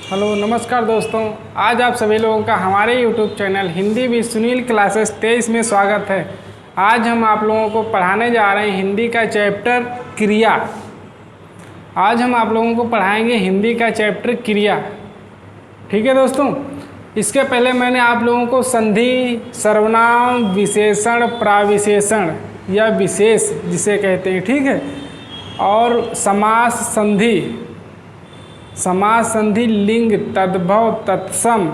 Hello नमस्कार दोस्तों, आज आप सभी लोगों का हमारे YouTube channel Hindi with Sunil classes 23 में स्वागत है। आज हम आप लोगों को पढ़ाने जा रहे हैं हिंदी का चैप्टर क्रिया। आज हम आप लोगों को पढ़ाएंगे हिंदी का चैप्टर क्रिया। ठीक है दोस्तों, इसके पहले मैंने आप लोगों को संधि, सर्वनाम, विशेषण, प्राविशेषण या विशेष जिसे कहते हैं, ठीक है, और समास, संधि, लिंग, तद्भव, तत्सम,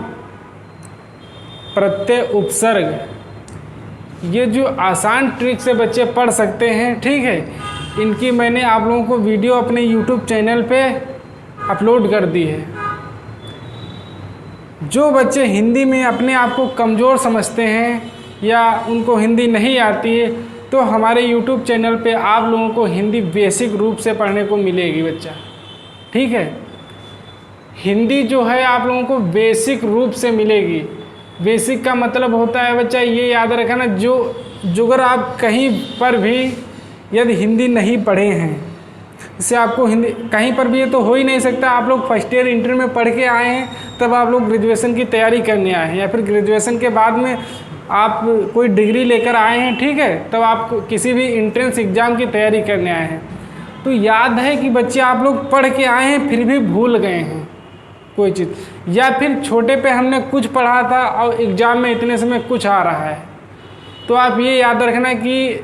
प्रत्यय, उपसर्ग, ये जो आसान ट्रिक से बच्चे पढ़ सकते हैं, ठीक है, इनकी मैंने आप लोगों को वीडियो अपने YouTube चैनल पे अपलोड कर दी है। जो बच्चे हिंदी में अपने आप को कमज़ोर समझते हैं या उनको हिंदी नहीं आती है, तो हमारे YouTube चैनल पे आप लोगों को हिंदी बेसिक रूप से पढ़ने को मिलेगी बच्चा। ठीक है, हिंदी जो है आप लोगों को बेसिक रूप से मिलेगी। बेसिक का मतलब होता है बच्चा, ये याद रखना, जो अगर आप कहीं पर भी यदि हिंदी नहीं पढ़े हैं, इससे आपको हिंदी कहीं पर भी ये तो हो ही नहीं सकता। आप लोग फर्स्ट ईयर इंटर में पढ़ के आए हैं, तब आप लोग ग्रेजुएशन की तैयारी करने आए हैं, या फिर ग्रेजुएशन के बाद में आप कोई डिग्री लेकर आए हैं, ठीक है, तब आप किसी भी एंट्रेंस एग्ज़ाम की तैयारी करने आए हैं। तो याद है कि बच्चे आप लोग पढ़ के आए हैं फिर भी भूल गए हैं कोई चीज़, या फिर छोटे पे हमने कुछ पढ़ा था और एग्ज़ाम में इतने समय कुछ आ रहा है। तो आप ये याद रखना कि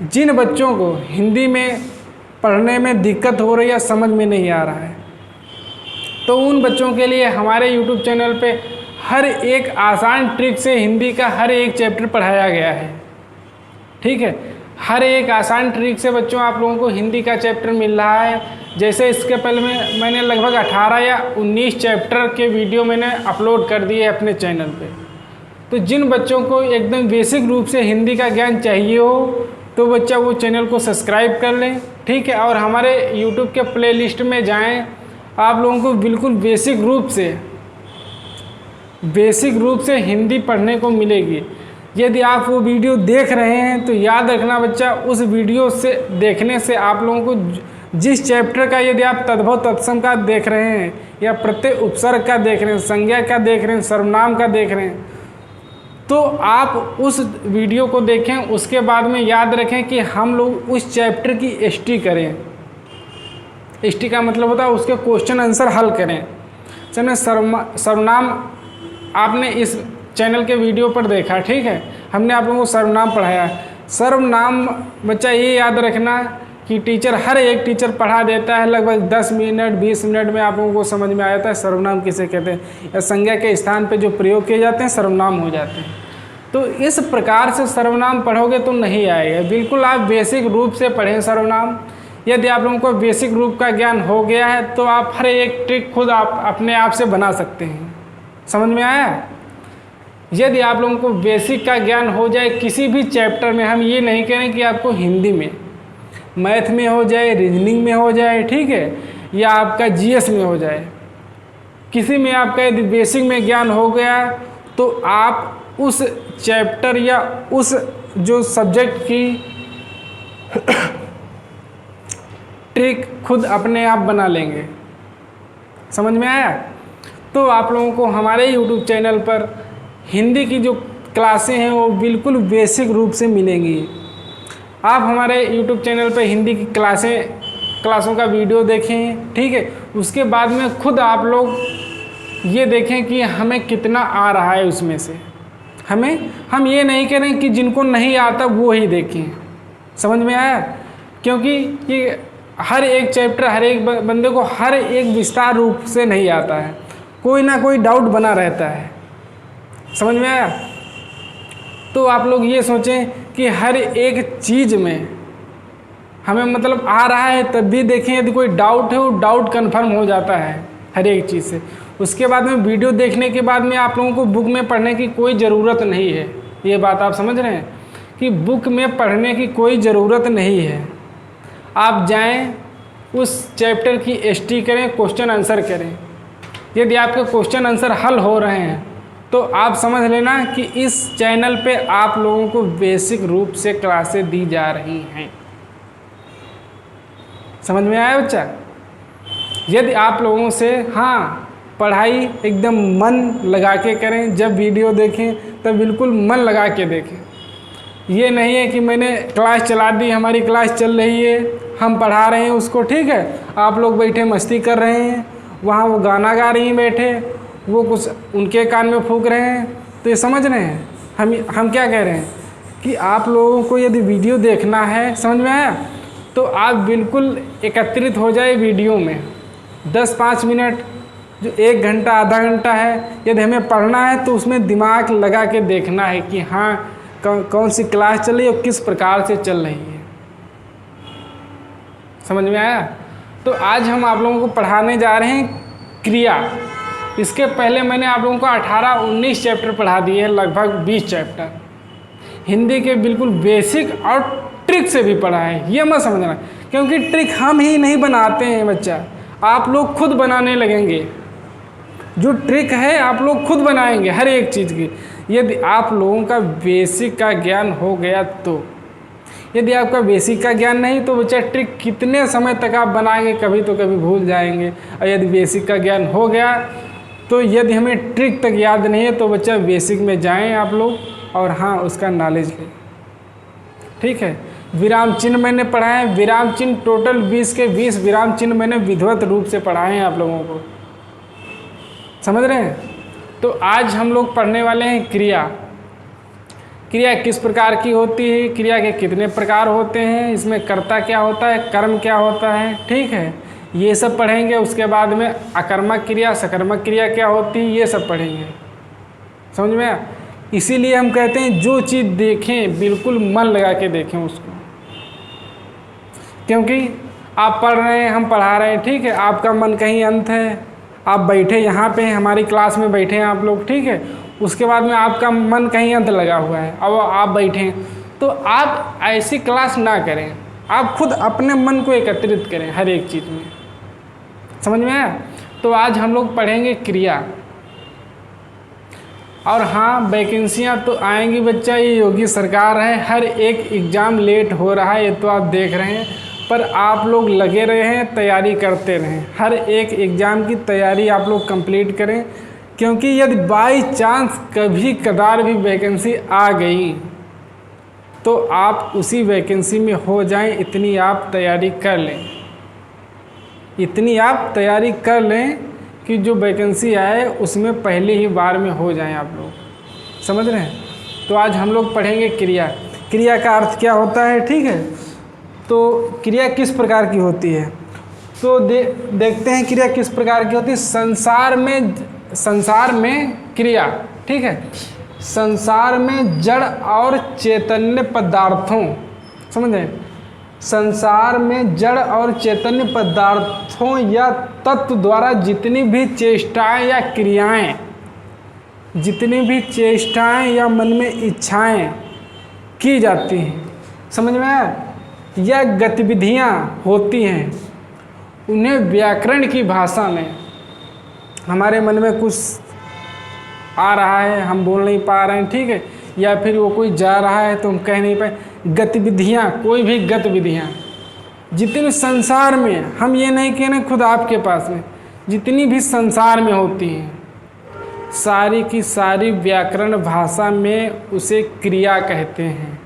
जिन बच्चों को हिंदी में पढ़ने में दिक्कत हो रही है, समझ में नहीं आ रहा है, तो उन बच्चों के लिए हमारे YouTube चैनल पे हर एक आसान ट्रिक से हिंदी का हर एक चैप्टर पढ़ाया गया है। ठीक है, हर एक आसान ट्रिक से बच्चों आप लोगों को हिंदी का चैप्टर मिल रहा है। जैसे इसके पहले मैंने लगभग 18 या 19 चैप्टर के वीडियो मैंने अपलोड कर दिए अपने चैनल पे। तो जिन बच्चों को एकदम बेसिक रूप से हिंदी का ज्ञान चाहिए हो, तो बच्चा वो चैनल को सब्सक्राइब कर लें, ठीक है, और हमारे YouTube के प्लेलिस्ट में जाएं। आप लोगों को बिल्कुल बेसिक रूप से हिंदी पढ़ने को मिलेगी। यदि आप वो वीडियो देख रहे हैं तो याद रखना बच्चा, उस वीडियो से देखने से आप लोगों को जिस चैप्टर का, यदि आप तद्भव तत्सम का देख रहे हैं या प्रत्यय उपसर्ग का देख रहे हैं, संज्ञा का देख रहे हैं, सर्वनाम का देख रहे हैं, तो आप उस वीडियो को देखें। उसके बाद में याद रखें कि हम लोग उस चैप्टर की एसटी करें। एसटी का मतलब होता है उसके क्वेश्चन आंसर हल करें। चलिए, सर्वनाम आपने इस चैनल के वीडियो पर देखा, ठीक है, हमने आप लोगों को सर्वनाम पढ़ाया। सर्वनाम बच्चा ये याद रखना कि हर एक टीचर पढ़ा देता है, लगभग 10 मिनट 20 मिनट में आप लोगों को समझ में आ जाता है सर्वनाम किसे कहते हैं, या संज्ञा के स्थान पे जो प्रयोग किए जाते हैं सर्वनाम हो जाते हैं। तो इस प्रकार से सर्वनाम पढ़ोगे तो नहीं आएगा। बिल्कुल आप बेसिक रूप से पढ़ें सर्वनाम। यदि आप लोगों को बेसिक रूप का ज्ञान हो गया है तो आप हर एक ट्रिक खुद आप अपने आप से बना सकते हैं। समझ में आया? यदि आप लोगों को बेसिक का ज्ञान हो जाए किसी भी चैप्टर में, हम ये नहीं करें कि आपको हिंदी में, मैथ में हो जाए, रीजनिंग में हो जाए, ठीक है, या आपका जीएस में हो जाए, किसी में आपका यदि बेसिक में ज्ञान हो गया तो आप उस चैप्टर या उस जो सब्जेक्ट की ट्रिक खुद अपने आप बना लेंगे। समझ में आया? तो आप लोगों को हमारे YouTube चैनल पर हिंदी की जो क्लासें हैं वो बिल्कुल बेसिक रूप से मिलेंगी। आप हमारे YouTube चैनल पर हिंदी की क्लासों का वीडियो देखें, ठीक है, उसके बाद में खुद आप लोग ये देखें कि हमें कितना आ रहा है उसमें से। हम ये नहीं करें कि जिनको नहीं आता वो ही देखें। समझ में आया? क्योंकि ये हर एक चैप्टर हर एक बंदे को हर एक विस्तार रूप से नहीं आता है, कोई ना कोई डाउट बना रहता है। समझ में आया? तो आप लोग ये सोचें कि हर एक चीज़ में हमें मतलब आ रहा है तब भी देखें, यदि कोई डाउट है वो डाउट कन्फर्म हो जाता है हर एक चीज़ से। उसके बाद में वीडियो देखने के बाद में आप लोगों को बुक में पढ़ने की कोई ज़रूरत नहीं है। ये बात आप समझ रहे हैं कि बुक में पढ़ने की कोई ज़रूरत नहीं है। आप जाएं, उस चैप्टर की एसटी करें, क्वेश्चन आंसर करें। यदि आपके क्वेश्चन आंसर हल हो रहे हैं तो आप समझ लेना कि इस चैनल पे आप लोगों को बेसिक रूप से क्लासें दी जा रही हैं। समझ में आया बच्चा? यदि आप लोगों से, हाँ, पढ़ाई एकदम मन लगा के करें, जब वीडियो देखें तब बिल्कुल मन लगा के देखें। ये नहीं है कि मैंने क्लास चला दी, हमारी क्लास चल रही है, हम पढ़ा रहे हैं उसको, ठीक है, आप लोग बैठे मस्ती कर रहे हैं, वहाँ वो गाना गा रही हैं बैठे, वो कुछ उनके कान में फूंक रहे हैं, तो ये समझ रहे हैं हम क्या कह रहे हैं कि आप लोगों को यदि वीडियो देखना है, समझ में आया, तो आप बिल्कुल एकत्रित हो जाए वीडियो में। 10-5 मिनट, जो 1 घंटा आधा घंटा है, यदि हमें पढ़ना है तो उसमें दिमाग लगा के देखना है कि हाँ कौन सी क्लास चल रही है और किस प्रकार से चल रही है। समझ में आया? तो आज हम आप लोगों को पढ़ाने जा रहे हैं क्रिया। इसके पहले मैंने आप लोगों को 18-19 चैप्टर पढ़ा दिए हैं, लगभग 20 चैप्टर हिंदी के बिल्कुल बेसिक और ट्रिक से भी पढ़ा है। ये मत समझना, क्योंकि ट्रिक हम ही नहीं बनाते हैं बच्चा, आप लोग खुद बनाने लगेंगे। जो ट्रिक है आप लोग खुद बनाएंगे हर एक चीज़ की, यदि आप लोगों का बेसिक का ज्ञान हो गया तो। यदि आपका बेसिक का ज्ञान नहीं तो बच्चा ट्रिक कितने समय तक आप बनाएंगे, कभी तो कभी भूल जाएंगे। और यदि बेसिक का ज्ञान हो गया तो यदि हमें ट्रिक तक याद नहीं है तो बच्चा बेसिक में जाएं आप लोग और हाँ उसका नॉलेज लें, ठीक है। विराम चिन्ह मैंने पढ़ाए हैं, विराम चिन्ह टोटल 20 के 20 विराम चिन्ह मैंने विधिवत रूप से पढ़ाए हैं आप लोगों को, समझ रहे हैं। तो आज हम लोग पढ़ने वाले हैं क्रिया। क्रिया किस प्रकार की होती है, क्रिया के कितने प्रकार होते हैं, इसमें कर्ता क्या होता है, कर्म क्या होता है, ठीक है, ये सब पढ़ेंगे। उसके बाद में अकर्मक क्रिया, सकर्मक क्रिया क्या होती है, ये सब पढ़ेंगे, समझ में आया। इसीलिए हम कहते हैं जो चीज़ देखें बिल्कुल मन लगा के देखें उसको, क्योंकि आप पढ़ रहे हैं, हम पढ़ा रहे हैं, ठीक है, आपका मन कहीं अंत है, आप बैठे यहाँ पे हमारी क्लास में बैठे हैं आप लोग, ठीक है, उसके बाद में आपका मन कहीं अंत लगा हुआ है, अब आप बैठे हैं, तो आप ऐसी क्लास ना करें, आप खुद अपने मन को एकत्रित करें हर एक चीज़ में, समझ में आया। तो आज हम लोग पढ़ेंगे क्रिया। और हाँ, वैकेंसियाँ तो आएंगी बच्चा, ये योगी सरकार है, हर एक एग्ज़ाम लेट हो रहा है, ये तो आप देख रहे हैं, पर आप लोग लगे रहें, तैयारी करते रहें, हर एक एग्ज़ाम की तैयारी आप लोग कंप्लीट करें, क्योंकि यदि बाई चांस कभी कदार भी वैकेंसी आ गई तो आप उसी वैकेंसी में हो जाएं, इतनी आप तैयारी कर लें, इतनी आप तैयारी कर लें कि जो वैकेंसी आए उसमें पहले ही बार में हो जाएं आप लोग, समझ रहे हैं। तो आज हम लोग पढ़ेंगे क्रिया। क्रिया का अर्थ क्या होता है, ठीक है। तो क्रिया किस प्रकार की होती है, तो देखते हैं क्रिया किस प्रकार की होती है। संसार में क्रिया, ठीक है, संसार में जड़ और चैतन्य पदार्थों, समझे, संसार में जड़ और चैतन्य पदार्थों या तत्व द्वारा जितनी भी चेष्टाएं या क्रियाएं, जितनी भी चेष्टाएं या मन में इच्छाएं की जाती हैं, समझ में आया, या गतिविधियां होती हैं, उन्हें व्याकरण की भाषा में, हमारे मन में कुछ आ रहा है, हम बोल नहीं पा रहे हैं, ठीक है, या फिर वो कोई जा रहा है तो हम कह नहीं पाए, गतिविधियाँ, कोई भी गतिविधियाँ जितनी संसार में, हम ये नहीं कह रहे खुद आपके पास में, जितनी भी संसार में होती हैं सारी की सारी व्याकरण भाषा में उसे क्रिया कहते हैं,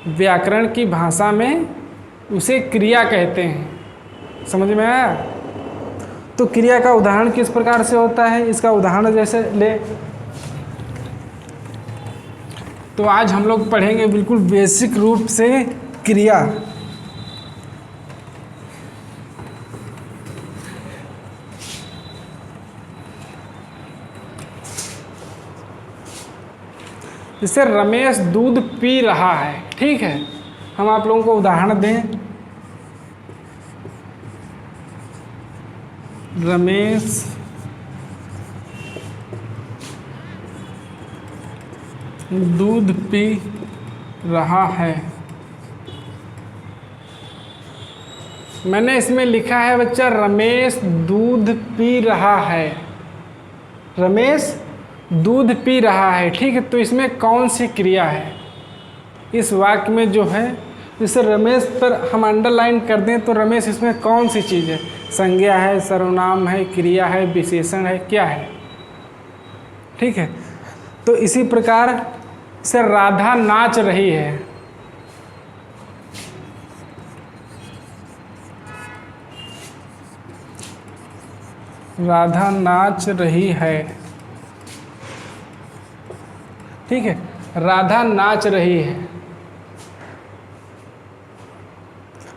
व्याकरण की भाषा में उसे क्रिया कहते हैं, समझ में आया। तो क्रिया का उदाहरण किस प्रकार से होता है, इसका उदाहरण जैसे ले, तो आज हम लोग पढ़ेंगे बिल्कुल बेसिक रूप से क्रिया। जैसे रमेश दूध पी रहा है, ठीक है, हम आप लोगों को उदाहरण दें, रमेश दूध पी रहा है। मैंने इसमें लिखा है बच्चा रमेश दूध पी रहा है, रमेश दूध पी रहा है, ठीक है। तो इसमें कौन सी क्रिया है, इस वाक्य में जो है जैसे रमेश पर हम अंडरलाइन कर दें तो रमेश इसमें कौन सी चीज़ है? संज्ञा है, सर्वनाम है, क्रिया है, विशेषण है, क्या है? ठीक है। तो इसी प्रकार से राधा नाच रही है, राधा नाच रही है। ठीक है, राधा नाच रही है।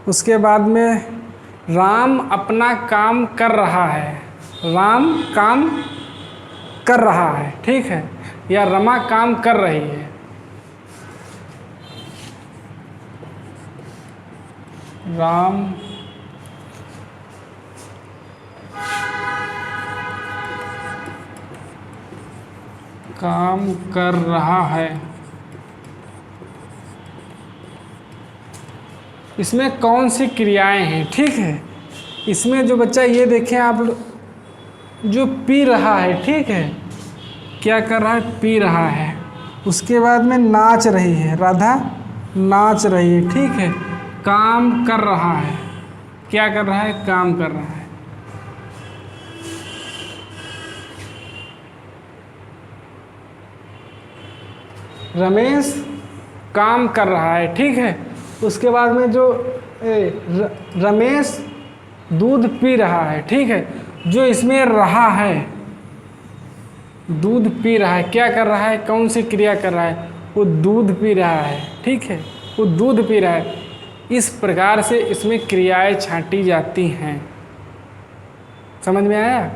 उसके बाद में राम अपना काम कर रहा है, राम काम कर रहा है। ठीक है, या रमा काम कर रही है। राम काम कर रहा है। इसमें कौन सी क्रियाएं हैं? ठीक है, इसमें जो बच्चा ये देखें आप, जो पी रहा है, ठीक है, क्या कर रहा है? पी रहा है। उसके बाद में नाच रही है, राधा नाच रही है। ठीक है, काम कर रहा है, क्या कर रहा है? काम कर रहा है। रमेश काम कर रहा है। ठीक है, उसके बाद में जो रमेश दूध पी रहा है। ठीक है, जो इसमें रहा है, दूध पी रहा है, क्या कर रहा है? कौन सी क्रिया कर रहा है? वो दूध पी रहा है। ठीक है, वो दूध पी रहा है। इस प्रकार से इसमें क्रियाएं छांटी जाती हैं। समझ में आया?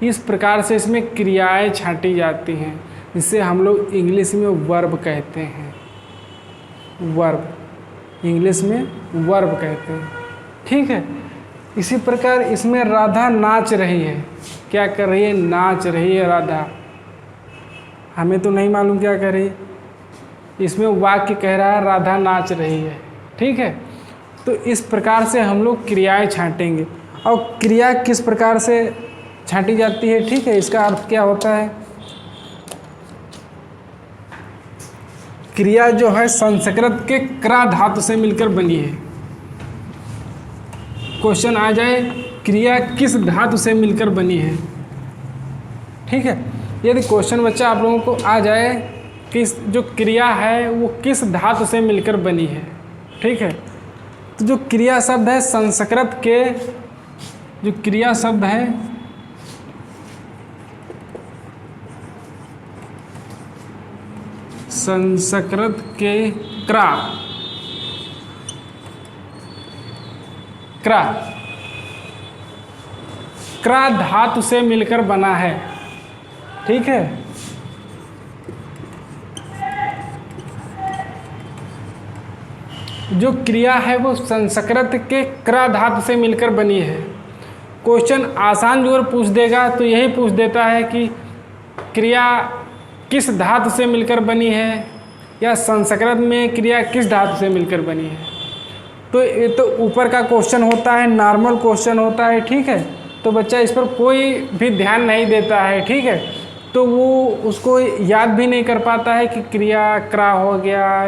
इस प्रकार से इसमें क्रियाएं छांटी जाती हैं, जिसे हम लोग इंग्लिश में वर्ब कहते हैं। वर्ब, इंग्लिश में वर्ब कहते हैं। ठीक है, इसी प्रकार इसमें राधा नाच रही है, क्या कर रही है? नाच रही है राधा। हमें तो नहीं मालूम क्या कर रही है, इसमें वाक्य कह रहा है राधा नाच रही है। ठीक है, तो इस प्रकार से हम लोग क्रियाएं छांटेंगे। और क्रिया किस प्रकार से छांटी जाती है? ठीक है, इसका अर्थ क्या होता है? क्रिया जो है संस्कृत के क्रा धातु से मिलकर बनी है। क्वेश्चन आ जाए, क्रिया किस धातु से मिलकर बनी है? ठीक है, यदि क्वेश्चन बच्चा आप लोगों को आ जाए कि जो क्रिया है वो किस धातु से मिलकर बनी है। ठीक है, तो जो क्रिया शब्द है संस्कृत के, जो क्रिया शब्द है संस्कृत के क्रा, क्रा, क्रा धातु से मिलकर बना है। ठीक है, जो क्रिया है वो संस्कृत के क्रा धातु से मिलकर बनी है। क्वेश्चन आसान जो पूछ देगा तो यही पूछ देता है कि क्रिया किस धातु से मिलकर बनी है, या संस्कृत में क्रिया किस धातु से मिलकर बनी है। तो ये तो ऊपर का क्वेश्चन होता है, नॉर्मल क्वेश्चन होता है। ठीक है, तो बच्चा इस पर कोई भी ध्यान नहीं देता है। ठीक है, तो वो उसको याद भी नहीं कर पाता है कि क्रिया क्रा हो गया,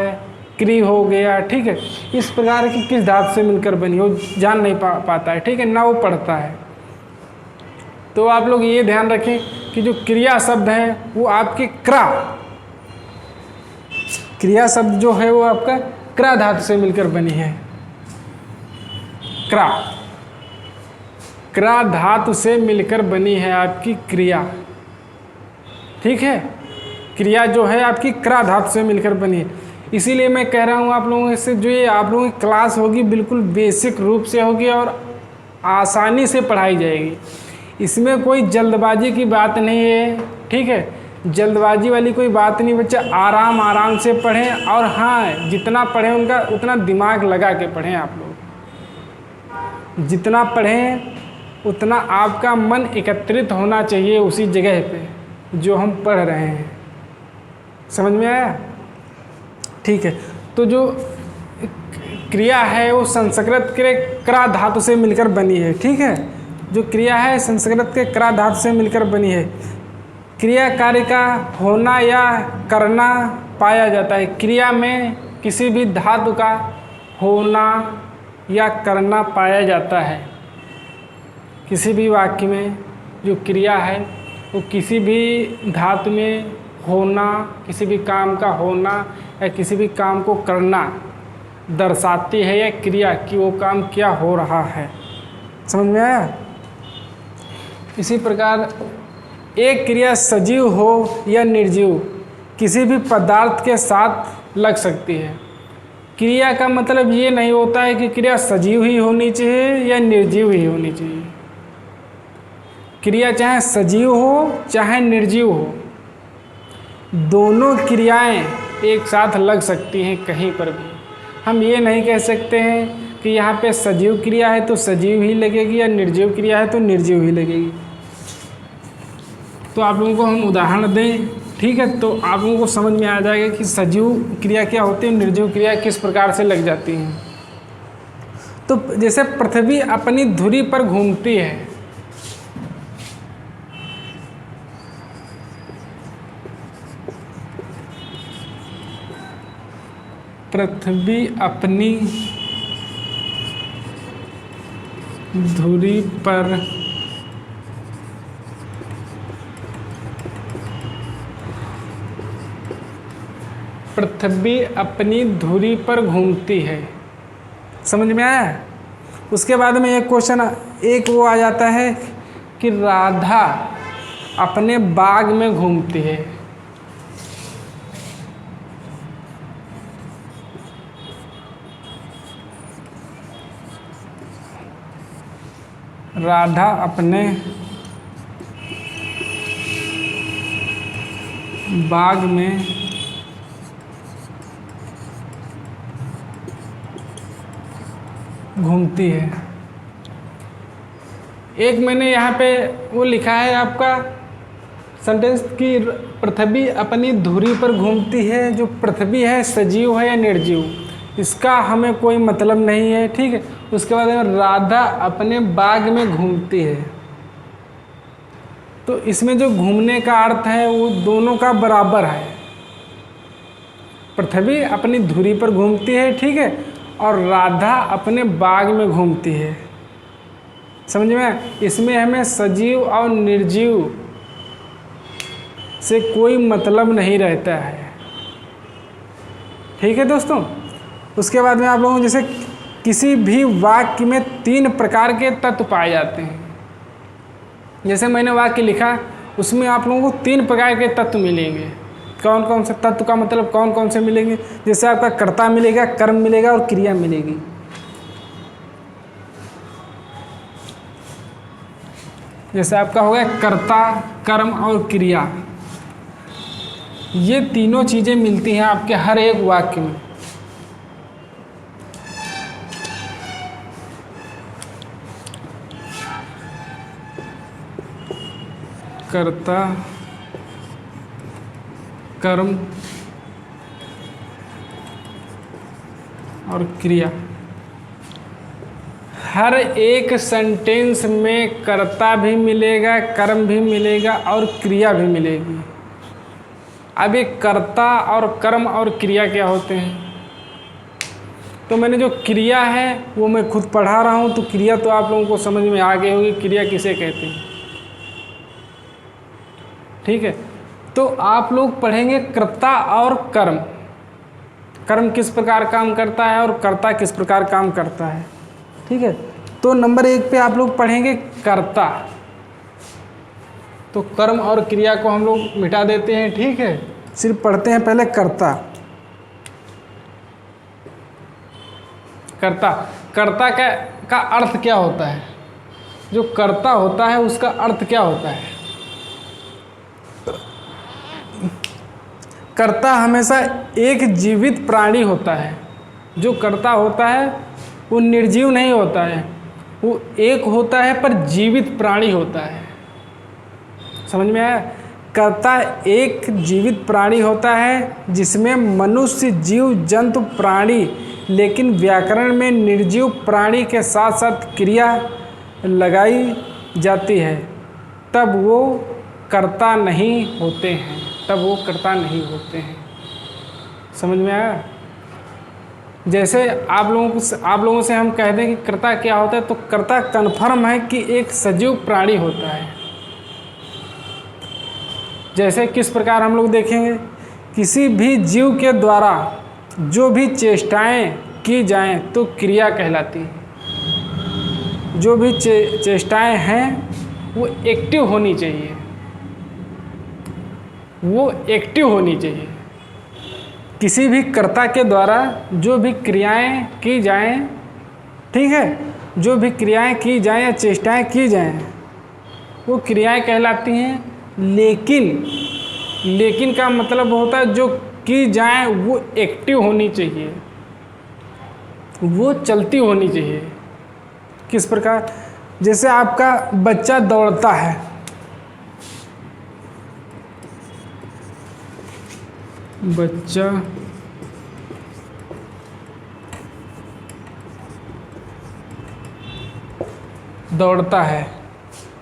क्री हो गया। ठीक है, इस प्रकार की किस धातु से मिलकर बनी हो जान नहीं पाता है। ठीक है, ना वो पढ़ता है। तो आप लोग ये ध्यान रखें कि जो क्रिया शब्द है वो आपके क्रा, क्रिया शब्द जो है वो आपका क्रा धातु से मिलकर बनी है। क्रा, क्रा धातु से मिलकर बनी है आपकी क्रिया। ठीक है, क्रिया जो है आपकी क्रा धातु से मिलकर बनी है। इसीलिए मैं कह रहा हूँ आप लोगों से, जो ये आप लोगों की क्लास होगी बिल्कुल बेसिक रूप से होगी और आसानी से पढ़ाई जाएगी। इसमें कोई जल्दबाजी की बात नहीं है। ठीक है, जल्दबाजी वाली कोई बात नहीं। बच्चा आराम आराम से पढ़ें, और हाँ, जितना पढ़ें उनका उतना दिमाग लगा के पढ़ें। आप लोग जितना पढ़ें उतना आपका मन एकत्रित होना चाहिए उसी जगह पे जो हम पढ़ रहे हैं। समझ में आया? ठीक है, तो जो क्रिया है वो संस्कृत के क्रा धातु से मिलकर बनी है। ठीक है, जो क्रिया है संस्कृत के क्रा धातु से मिलकर बनी है। क्रिया कार्य का होना या करना पाया जाता है। क्रिया में किसी भी धातु का होना या करना पाया जाता है। किसी भी वाक्य में जो क्रिया है वो किसी भी धातु में होना, किसी भी काम का होना या किसी भी काम को करना दर्शाती है, या क्रिया कि वो काम क्या हो रहा है। समझ में आया? इसी प्रकार एक क्रिया सजीव हो या निर्जीव किसी भी पदार्थ के साथ लग सकती है। क्रिया का मतलब ये नहीं होता है कि क्रिया सजीव ही होनी चाहिए या निर्जीव ही होनी चाहिए। क्रिया चाहे सजीव हो चाहे निर्जीव हो, दोनों क्रियाएं एक साथ लग सकती हैं कहीं पर भी। हम ये नहीं कह सकते हैं कि यहाँ पे सजीव क्रिया है तो सजीव ही लगेगी या निर्जीव क्रिया है तो निर्जीव ही लगेगी। तो आप लोगों को हम उदाहरण दें, ठीक है, तो आप लोगों को समझ में आ जाएगा कि सजीव क्रिया क्या होती है, निर्जीव क्रिया किस प्रकार से लग जाती हैं। तो जैसे पृथ्वी अपनी धुरी पर घूमती है, पृथ्वी अपनी धुरी पर घूमती है। समझ में आया? उसके बाद में एक क्वेश्चन एक वो आ जाता है कि राधा अपने बाग में घूमती है। राधा अपने बाग में घूमती है। एक मैंने यहाँ पे वो लिखा है आपका सेंटेंस कि पृथ्वी अपनी धुरी पर घूमती है। जो पृथ्वी है सजीव है या निर्जीव, इसका हमें कोई मतलब नहीं है, ठीक है। उसके बाद राधा अपने बाग में घूमती है, तो इसमें जो घूमने का अर्थ है वो दोनों का बराबर है। पृथ्वी अपनी धुरी पर घूमती है, ठीक है, और राधा अपने बाग में घूमती है। समझ में? इसमें हमें सजीव और निर्जीव से कोई मतलब नहीं रहता है, ठीक है दोस्तों। उसके बाद में आप लोगों को जैसे किसी भी वाक्य में 3 प्रकार के तत्व पाए जाते हैं। जैसे मैंने वाक्य लिखा उसमें आप लोगों को 3 प्रकार के तत्व मिलेंगे। कौन कौन से तत्व का मतलब कौन कौन से मिलेंगे? जैसे आपका कर्ता मिलेगा, कर्म मिलेगा और क्रिया मिलेगी। जैसे आपका हो गया कर्ता, कर्म और क्रिया, ये तीनों चीज़ें मिलती हैं आपके हर एक वाक्य में। कर्ता, कर्म और क्रिया। हर एक सेंटेंस में कर्ता भी मिलेगा, कर्म भी मिलेगा और क्रिया भी मिलेगी। अब ये कर्ता और कर्म और क्रिया क्या होते हैं? तो मैंने जो क्रिया है वो मैं खुद पढ़ा रहा हूँ, तो क्रिया तो आप लोगों को समझ में आ गई होगी क्रिया किसे कहते हैं, ठीक है। तो आप लोग पढ़ेंगे कर्ता और कर्म। कर्म किस प्रकार काम करता है और कर्ता किस प्रकार काम करता है, ठीक है। तो नंबर 1 पे आप लोग पढ़ेंगे कर्ता। तो कर्म और क्रिया को हम लोग मिटा देते हैं, ठीक है, सिर्फ पढ़ते हैं पहले कर्ता। कर्ता, कर्ता का अर्थ क्या होता है? जो कर्ता होता है उसका अर्थ क्या होता है? कर्ता हमेशा एक जीवित प्राणी होता है। जो कर्ता होता है वो निर्जीव नहीं होता है, वो एक होता है पर जीवित प्राणी होता है। समझ में आया? कर्ता एक जीवित प्राणी होता है जिसमें मनुष्य, जीव जंतु, प्राणी, लेकिन व्याकरण में निर्जीव प्राणी के साथ साथ क्रिया लगाई जाती है, तब वो कर्ता नहीं होते हैं, तब वो कर्ता नहीं होते हैं। समझ में आया? जैसे आप लोगों से हम कह दें कि कर्ता क्या होता है, तो कर्ता कन्फर्म है कि एक सजीव प्राणी होता है। जैसे किस प्रकार हम लोग देखेंगे, किसी भी जीव के द्वारा जो भी चेष्टाएं की जाएं तो क्रिया कहलाती है। जो भी चेष्टाएं हैं वो एक्टिव होनी चाहिए, वो एक्टिव होनी चाहिए। किसी भी कर्ता के द्वारा जो भी क्रियाएं की जाएं, ठीक है, जो भी क्रियाएं की जाएं या चेष्टाएं की जाएं वो क्रियाएं कहलाती हैं। लेकिन का मतलब होता है जो की जाएं वो एक्टिव होनी चाहिए, वो चलती होनी चाहिए। किस प्रकार, जैसे आपका बच्चा दौड़ता है, बच्चा दौड़ता है,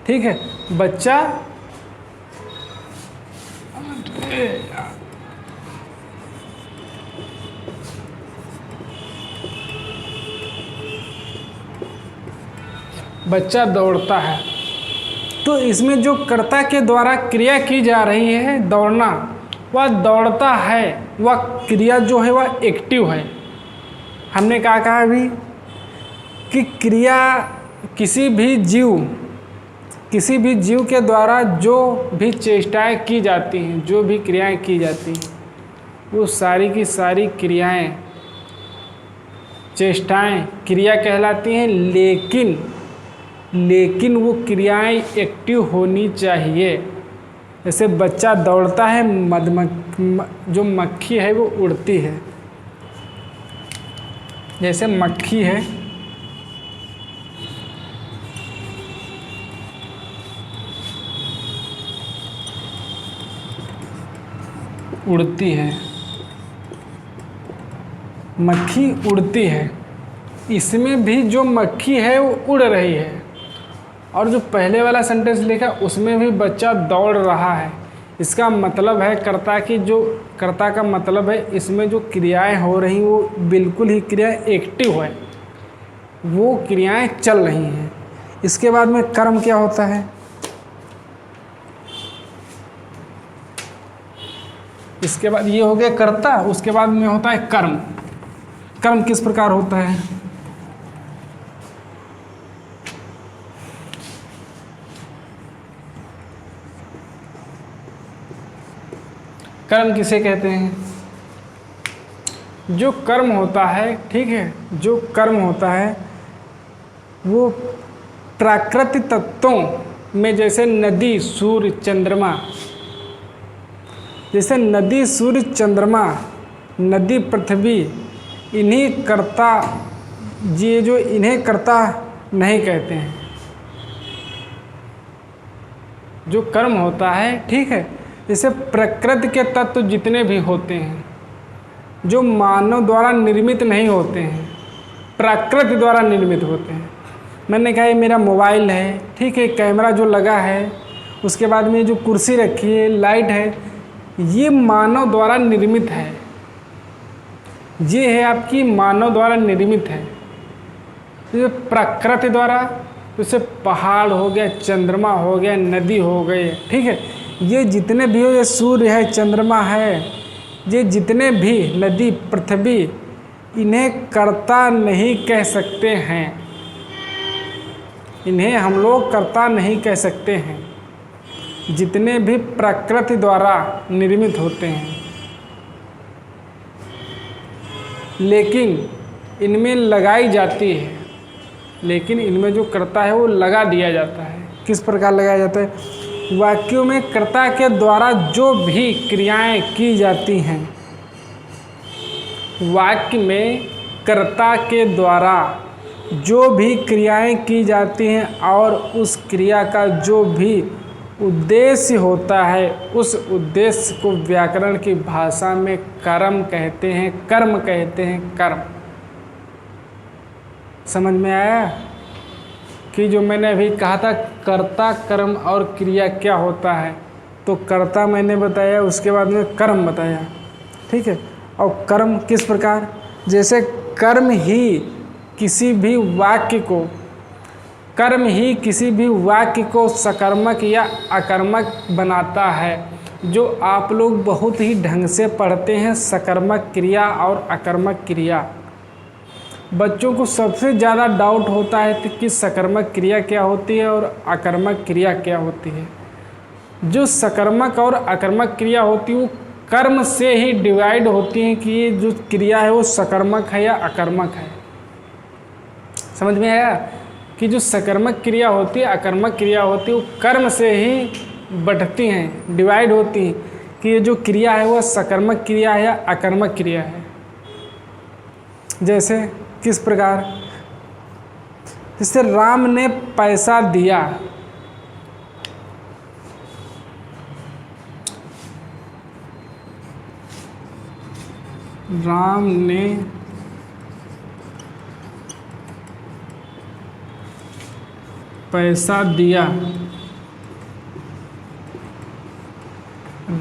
ठीक है, बच्चा बच्चा दौड़ता है, तो इसमें जो कर्ता के द्वारा क्रिया की जा रही है दौड़ना, वह दौड़ता है, वह क्रिया जो है वह एक्टिव है। हमने क्या कहा अभी कि क्रिया किसी भी जीव के द्वारा जो भी चेष्टाएं की जाती हैं, जो भी क्रियाएं की जाती हैं, वो सारी की सारी क्रियाएं, चेष्टाएं क्रिया कहलाती हैं। लेकिन वो क्रियाएं एक्टिव होनी चाहिए। जैसे बच्चा दौड़ता है, जो मक्खी है वो उड़ती है। जैसे मक्खी है, उड़ती है, मक्खी उड़ती है, इसमें भी जो मक्खी है वो उड़ रही है। और जो पहले वाला सेंटेंस लिखा उसमें भी बच्चा दौड़ रहा है। इसका मतलब है कर्ता का मतलब है इसमें जो क्रियाएं हो रही वो बिल्कुल ही क्रियाएं एक्टिव है, वो क्रियाएं चल रही हैं। इसके बाद में कर्म क्या होता है, इसके बाद ये हो गया कर्ता, उसके बाद में होता है कर्म। कर्म किस प्रकार होता है, कर्म किसे कहते हैं, जो कर्म होता है, ठीक है, जो कर्म होता है वो प्राकृतिक तत्वों में, जैसे नदी, सूर्य, चंद्रमा, जैसे नदी, सूर्य, चंद्रमा, नदी, पृथ्वी, इन्हीं कर्ता, ये जो इन्हें कर्ता नहीं कहते हैं। जो कर्म होता है, ठीक है, जैसे प्रकृति के तत्व जितने भी होते हैं जो मानव द्वारा निर्मित नहीं होते हैं, प्रकृति द्वारा निर्मित होते हैं। मैंने कहा ये मेरा मोबाइल है, ठीक है, कैमरा जो लगा है, उसके बाद में जो कुर्सी रखी है, लाइट है, ये मानव द्वारा निर्मित है। ये है आपकी मानव द्वारा निर्मित है। ये प्रकृति द्वारा, जैसे पहाड़ हो गया, चंद्रमा हो गया, नदी हो गई, ठीक है, ये जितने भी हो, ये सूर्य है, चंद्रमा है, ये जितने भी नदी, पृथ्वी, इन्हें कर्ता नहीं कह सकते हैं। इन्हें हम लोग कर्ता नहीं कह सकते हैं, जितने भी प्रकृति द्वारा निर्मित होते हैं। लेकिन इनमें लगाई जाती है, लेकिन इनमें जो कर्ता है वो लगा दिया जाता है। किस प्रकार लगाया जाता है, वाक्यों में कर्ता के द्वारा जो भी क्रियाएं की जाती हैं, वाक्य में कर्ता के द्वारा जो भी क्रियाएं की जाती हैं और उस क्रिया का जो भी उद्देश्य होता है, उस उद्देश्य को व्याकरण की भाषा में कर्म कहते हैं, कर्म कहते हैं, कर्म। समझ में आया कि जो मैंने अभी कहा था कर्ता, कर्म और क्रिया क्या होता है, तो कर्ता मैंने बताया, उसके बाद में कर्म बताया, ठीक है। और कर्म किस प्रकार, जैसे कर्म ही किसी भी वाक्य को सकर्मक या अकर्मक बनाता है। जो आप लोग बहुत ही ढंग से पढ़ते हैं सकर्मक क्रिया और अकर्मक क्रिया, बच्चों को सबसे ज़्यादा डाउट होता है कि सकर्मक क्रिया क्या होती है और अकर्मक क्रिया क्या होती है। जो सकर्मक और अकर्मक क्रिया होती है वो कर्म से ही डिवाइड होती हैं कि ये जो क्रिया है वो सकर्मक है या अकर्मक है। समझ में आया कि जो सकर्मक क्रिया होती है अकर्मक क्रिया होती है वो कर्म से ही बंटती हैं, डिवाइड होती हैं कि ये जो क्रिया है वह सकर्मक क्रिया है या अकर्मक क्रिया है। जैसे किस प्रकार, जैसे राम ने पैसा दिया, राम ने पैसा दिया,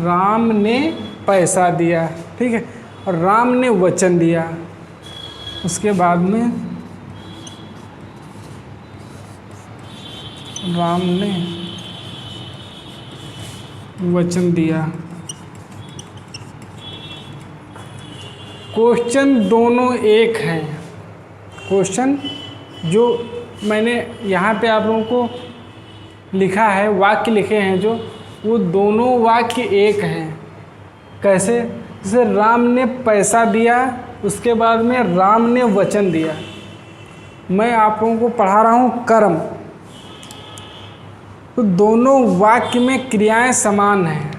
राम ने पैसा दिया, ठीक है। और राम ने वचन दिया, उसके बाद में राम ने वचन दिया। क्वेश्चन दोनों एक हैं। क्वेश्चन जो मैंने यहाँ पे आप लोगों को लिखा है, वाक्य लिखे हैं जो, वो दोनों वाक्य एक हैं। कैसे? जैसे राम ने पैसा दिया, उसके बाद में राम ने वचन दिया। मैं आप लोगों को पढ़ा रहा हूँ कर्म, तो दोनों वाक्य में क्रियाएं समान हैं।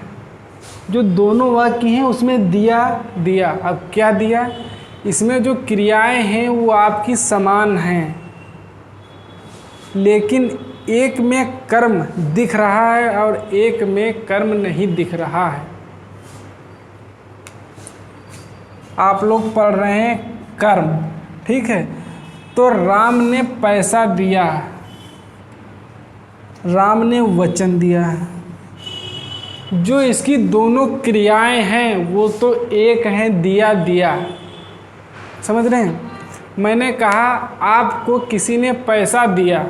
जो दोनों वाक्य हैं उसमें दिया। अब क्या दिया? इसमें जो क्रियाएं हैं वो आपकी समान हैं, लेकिन एक में कर्म दिख रहा है और एक में कर्म नहीं दिख रहा है। आप लोग पढ़ रहे हैं कर्म, ठीक है। तो राम ने पैसा दिया, राम ने वचन दिया। जो इसकी दोनों क्रियाएं हैं वो तो एक हैं, दिया। समझ रहे हैं? मैंने कहा आपको किसी ने पैसा दिया,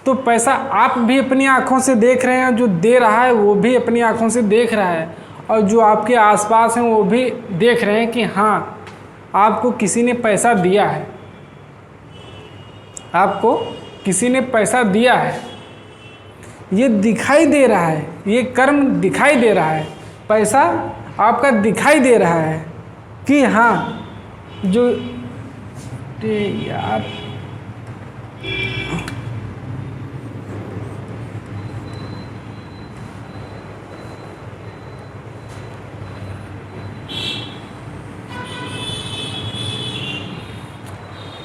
तो पैसा आप भी अपनी आँखों से देख रहे हैं, जो दे रहा है वो भी अपनी आँखों से देख रहा है, और जो आपके आसपास हैं वो भी देख रहे हैं कि हाँ आपको किसी ने पैसा दिया है, आपको किसी ने पैसा दिया है। ये दिखाई दे रहा है, ये कर्म दिखाई दे रहा है, पैसा आपका दिखाई दे रहा है कि हाँ जो यार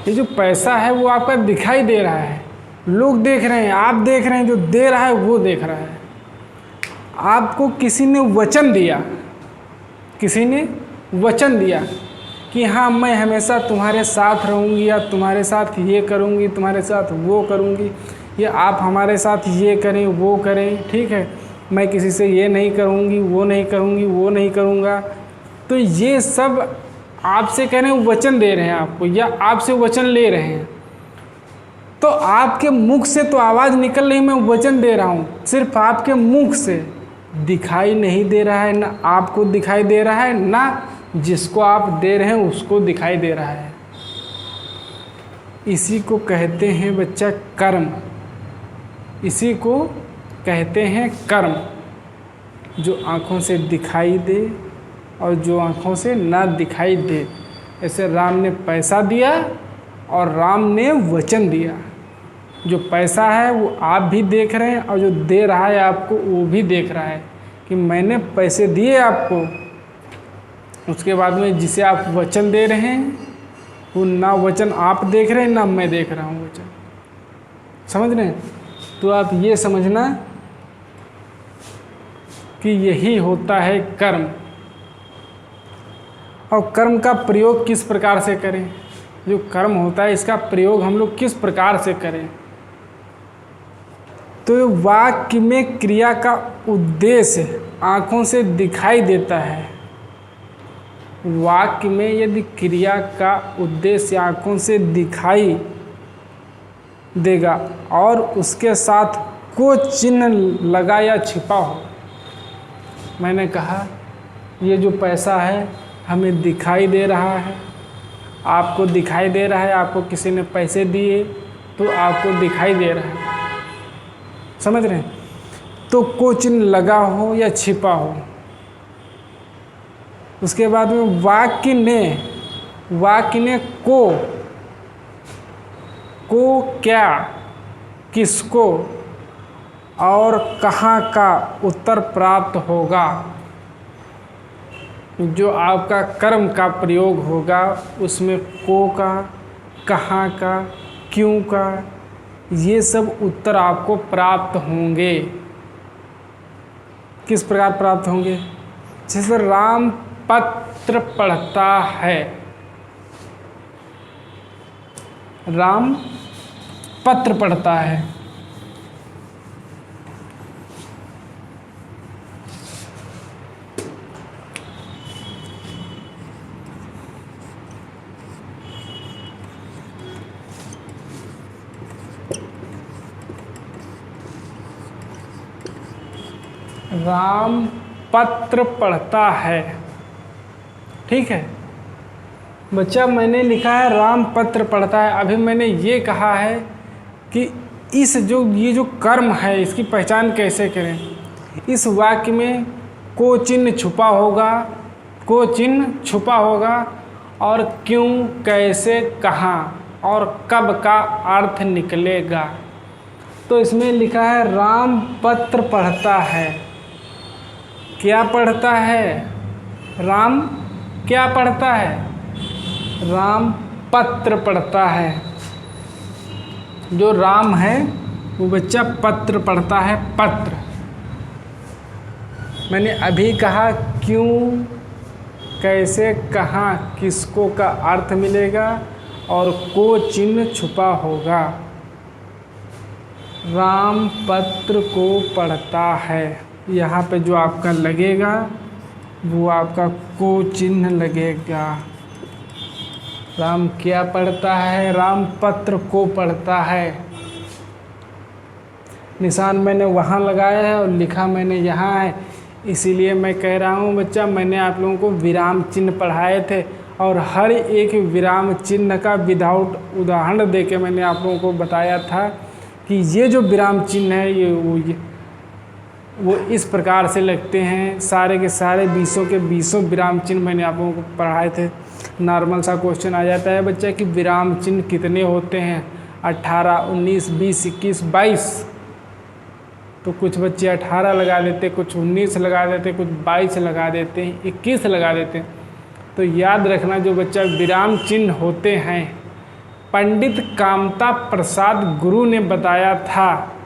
ये जो पैसा है वो आपका दिखाई दे रहा है, लोग देख रहे हैं, आप देख रहे हैं, जो दे रहा है वो देख रहा है। आपको किसी ने वचन दिया, किसी ने वचन दिया कि हाँ मैं हमेशा तुम्हारे साथ रहूँगी, या तुम्हारे साथ ये करूँगी, तुम्हारे साथ वो करूँगी, या आप हमारे साथ ये करें वो करें, ठीक है। मैं किसी से ये नहीं करूँगी, वो नहीं करूँगी, वो नहीं करूँगा। तो ये सब आपसे कह रहे हैं, वचन दे रहे हैं आपको, या आपसे वचन ले रहे हैं। तो आपके मुख से तो आवाज़ निकल रही, मैं वचन दे रहा हूँ, सिर्फ आपके मुख से दिखाई नहीं दे रहा है। ना आपको दिखाई दे रहा है, ना जिसको आप दे रहे हैं उसको दिखाई दे रहा है। इसी को कहते हैं बच्चा कर्म, इसी को कहते हैं कर्म। जो आँखों से दिखाई दे और जो आँखों से ना दिखाई दे। ऐसे राम ने पैसा दिया और राम ने वचन दिया। जो पैसा है वो आप भी देख रहे हैं, और जो दे रहा है आपको वो भी देख रहा है कि मैंने पैसे दिए आपको। उसके बाद में जिसे आप वचन दे रहे हैं वो ना वचन आप देख रहे हैं, ना मैं देख रहा हूँ वचन। समझ रहे हैं? तो आप ये समझना कि यही होता है कर्म। और कर्म का प्रयोग किस प्रकार से करें? जो कर्म होता है इसका प्रयोग हम लोग किस प्रकार से करें? तो वाक्य में क्रिया का उद्देश्य आँखों से दिखाई देता है, वाक्य में यदि क्रिया का उद्देश्य आँखों से दिखाई देगा और उसके साथ को चिन्ह लगा या छिपा हो। मैंने कहा ये जो पैसा है हमें दिखाई दे रहा है, आपको दिखाई दे रहा है, आपको किसी ने पैसे दिए तो आपको दिखाई दे रहा है, समझ रहे हैं। तो को चिन्ह लगा हो या छिपा हो। उसके बाद में वाक्य ने को क्या, किसको और कहाँ का उत्तर प्राप्त होगा। जो आपका कर्म का प्रयोग होगा उसमें को का, कहाँ का, क्यों का, ये सब उत्तर आपको प्राप्त होंगे। किस प्रकार प्राप्त होंगे? जैसे राम पत्र पढ़ता है, राम पत्र पढ़ता है। राम पत्र पढ़ता है, ठीक है बच्चा। मैंने लिखा है राम पत्र पढ़ता है। अभी मैंने ये कहा है कि ये जो कर्म है इसकी पहचान कैसे करें। इस वाक्य में को चिन्ह छुपा होगा और क्यों, कैसे, कहाँ और कब का अर्थ निकलेगा। तो इसमें लिखा है राम पत्र पढ़ता है। क्या पढ़ता है? राम क्या पढ़ता है? राम पत्र पढ़ता है। जो राम है वो बच्चा पत्र पढ़ता है, पत्र। मैंने अभी कहा क्यों, कैसे, कहाँ, किसको का अर्थ मिलेगा और को चिन्ह छुपा होगा। राम पत्र को पढ़ता है, यहाँ पे जो आपका लगेगा वो आपका को चिन्ह लगेगा। राम क्या पढ़ता है? राम पत्र को पढ़ता है। निशान मैंने वहाँ लगाया है और लिखा मैंने यहाँ है, इसीलिए मैं कह रहा हूँ बच्चा, मैंने आप लोगों को विराम चिन्ह पढ़ाए थे और हर एक विराम चिन्ह का विदाउट उदाहरण देके मैंने आप लोगों को बताया था कि ये जो विराम चिन्ह है वो इस प्रकार से लगते हैं। सारे के सारे 20 के 20 विराम चिन्ह मैंने आप लोगों को पढ़ाए थे। नॉर्मल सा क्वेश्चन आ जाता है बच्चा कि विराम चिन्ह कितने होते हैं, 18, 19, 20, 21, 22। तो कुछ बच्चे 18 लगा देते, कुछ 19 लगा देते, कुछ 22 लगा देते हैं, 21 लगा देते हैं। तो याद रखना जो बच्चा विराम चिन्ह होते हैं, पंडित कामता प्रसाद गुरु ने बताया था,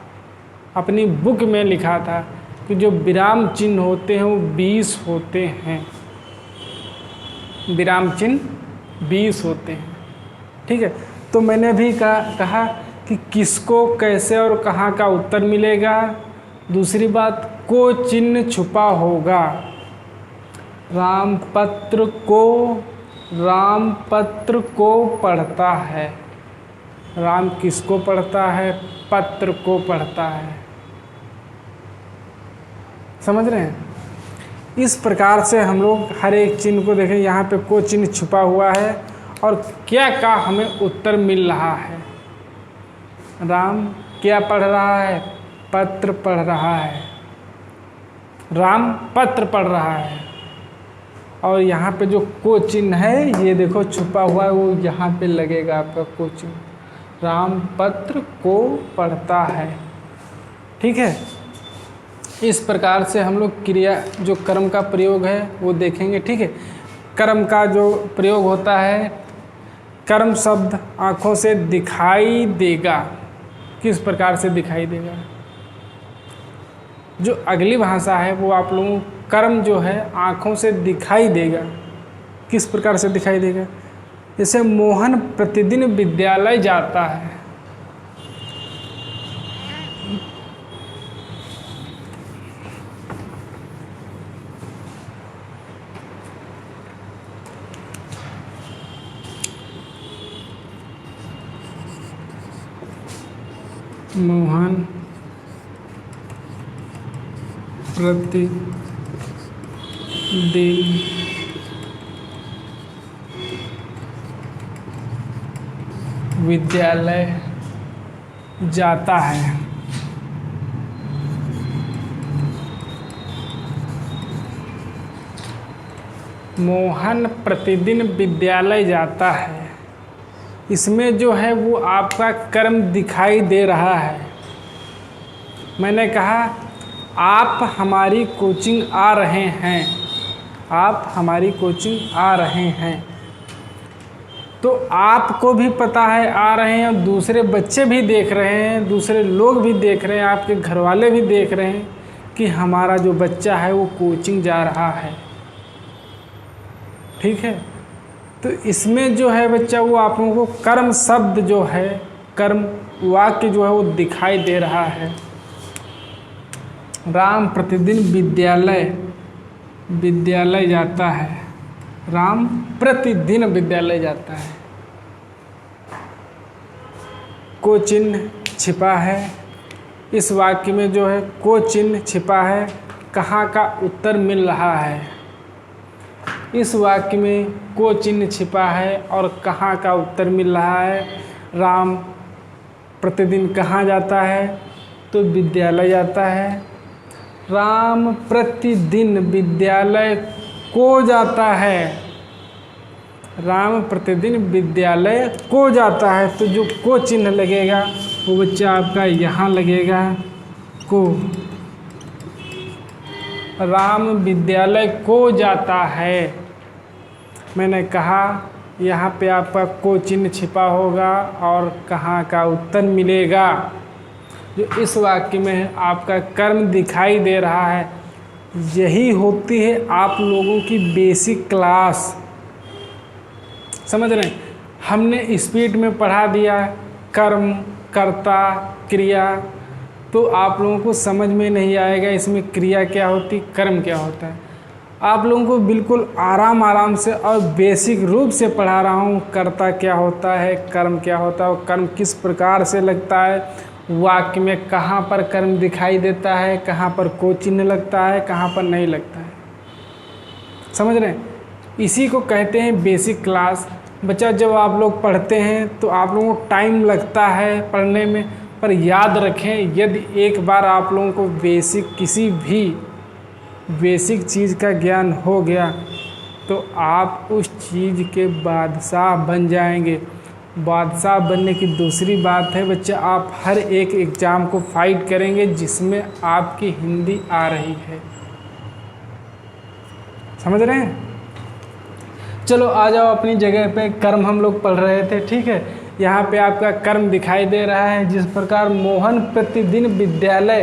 अपनी बुक में लिखा था कि जो विराम चिन्ह होते हैं वो 20 होते हैं। विराम चिन्ह 20 होते हैं, ठीक है। तो मैंने भी कहा कि किसको, कैसे और कहाँ का उत्तर मिलेगा। दूसरी बात, को चिन्ह छुपा होगा। राम पत्र को पढ़ता है। राम किसको पढ़ता है? पत्र को पढ़ता है। समझ रहे हैं? इस प्रकार से हम लोग हर एक चिन्ह को देखें। यहाँ पे को चिन्ह छुपा हुआ है और क्या का हमें उत्तर मिल रहा है। राम क्या पढ़ रहा है? पत्र पढ़ रहा है। राम पत्र पढ़ रहा है। और यहाँ पे जो को चिन्ह है ये देखो छुपा हुआ है, वो यहाँ पे लगेगा आपका को चिन्ह। राम पत्र को पढ़ता है, ठीक है। इस प्रकार से हम लोग क्रिया जो कर्म का प्रयोग है वो देखेंगे, ठीक है। कर्म का जो प्रयोग होता है, कर्म शब्द आँखों से दिखाई देगा। किस प्रकार से दिखाई देगा? जो अगली भाषा है वो आप लोगों को कर्म जो है आँखों से दिखाई देगा। किस प्रकार से दिखाई देगा? जैसे मोहन प्रतिदिन विद्यालय जाता है। मोहन प्रतिदिन विद्यालय जाता है। मोहन प्रतिदिन विद्यालय जाता है। इसमें जो है वो आपका कर्म दिखाई दे रहा है। मैंने कहा आप हमारी कोचिंग आ रहे हैं, आप हमारी कोचिंग आ रहे हैं, तो आपको भी पता है आ रहे हैं, और दूसरे बच्चे भी देख रहे हैं, दूसरे लोग भी देख रहे हैं, आपके घर वाले भी देख रहे हैं कि हमारा जो बच्चा है वो कोचिंग जा रहा है। ठीक है, तो इसमें जो है बच्चा वो आप लोगों को कर्म शब्द जो है, कर्म वाक्य जो है वो दिखाई दे रहा है। राम प्रतिदिन विद्यालय जाता है। राम प्रतिदिन विद्यालय जाता है। को चिन्ह छिपा है। इस वाक्य में जो है को चिन्ह छिपा है, कहाँ का उत्तर मिल रहा है। इस वाक्य में को चिन्ह छिपा है और कहाँ का उत्तर मिल रहा है। राम प्रतिदिन कहाँ जाता है, तो विद्यालय जाता है। राम प्रतिदिन विद्यालय को जाता है। राम प्रतिदिन विद्यालय को जाता है, तो जो को चिन्ह लगेगा वो बच्चा आपका यहाँ लगेगा, को। राम विद्यालय को जाता है। मैंने कहा यहाँ पे आपका को चिन्ह छिपा होगा और कहाँ का उत्तर मिलेगा। जो इस वाक्य में आपका कर्म दिखाई दे रहा है, यही होती है आप लोगों की बेसिक क्लास। समझ रहे हैं? हमने स्पीड में पढ़ा दिया कर्म, कर्ता, क्रिया, तो आप लोगों को समझ में नहीं आएगा इसमें क्रिया क्या होती, कर्म क्या होता है। आप लोगों को बिल्कुल आराम से और बेसिक रूप से पढ़ा रहा हूँ। कर्ता क्या होता है, कर्म क्या होता है, और कर्म किस प्रकार से लगता है, वाक्य में कहाँ पर कर्म दिखाई देता है, कहाँ पर को चिन्ह लगता है, कहाँ पर नहीं लगता है। समझ रहे हैं? इसी को कहते हैं बेसिक क्लास। बच्चा जब आप लोग पढ़ते हैं तो आप लोगों को टाइम लगता है पढ़ने में, पर याद रखें यदि एक बार आप लोगों को बेसिक किसी भी बेसिक चीज़ का ज्ञान हो गया तो आप उस चीज़ के बादशाह बन जाएंगे। बादशाह बनने की दूसरी बात है बच्चा, आप हर एक एग्ज़ाम को फाइट करेंगे जिसमें आपकी हिंदी आ रही है। समझ रहे हैं? चलो आ जाओ अपनी जगह पे। कर्म हम लोग पढ़ रहे थे, ठीक है। यहाँ पे आपका कर्म दिखाई दे रहा है। जिस प्रकार मोहन प्रतिदिन विद्यालय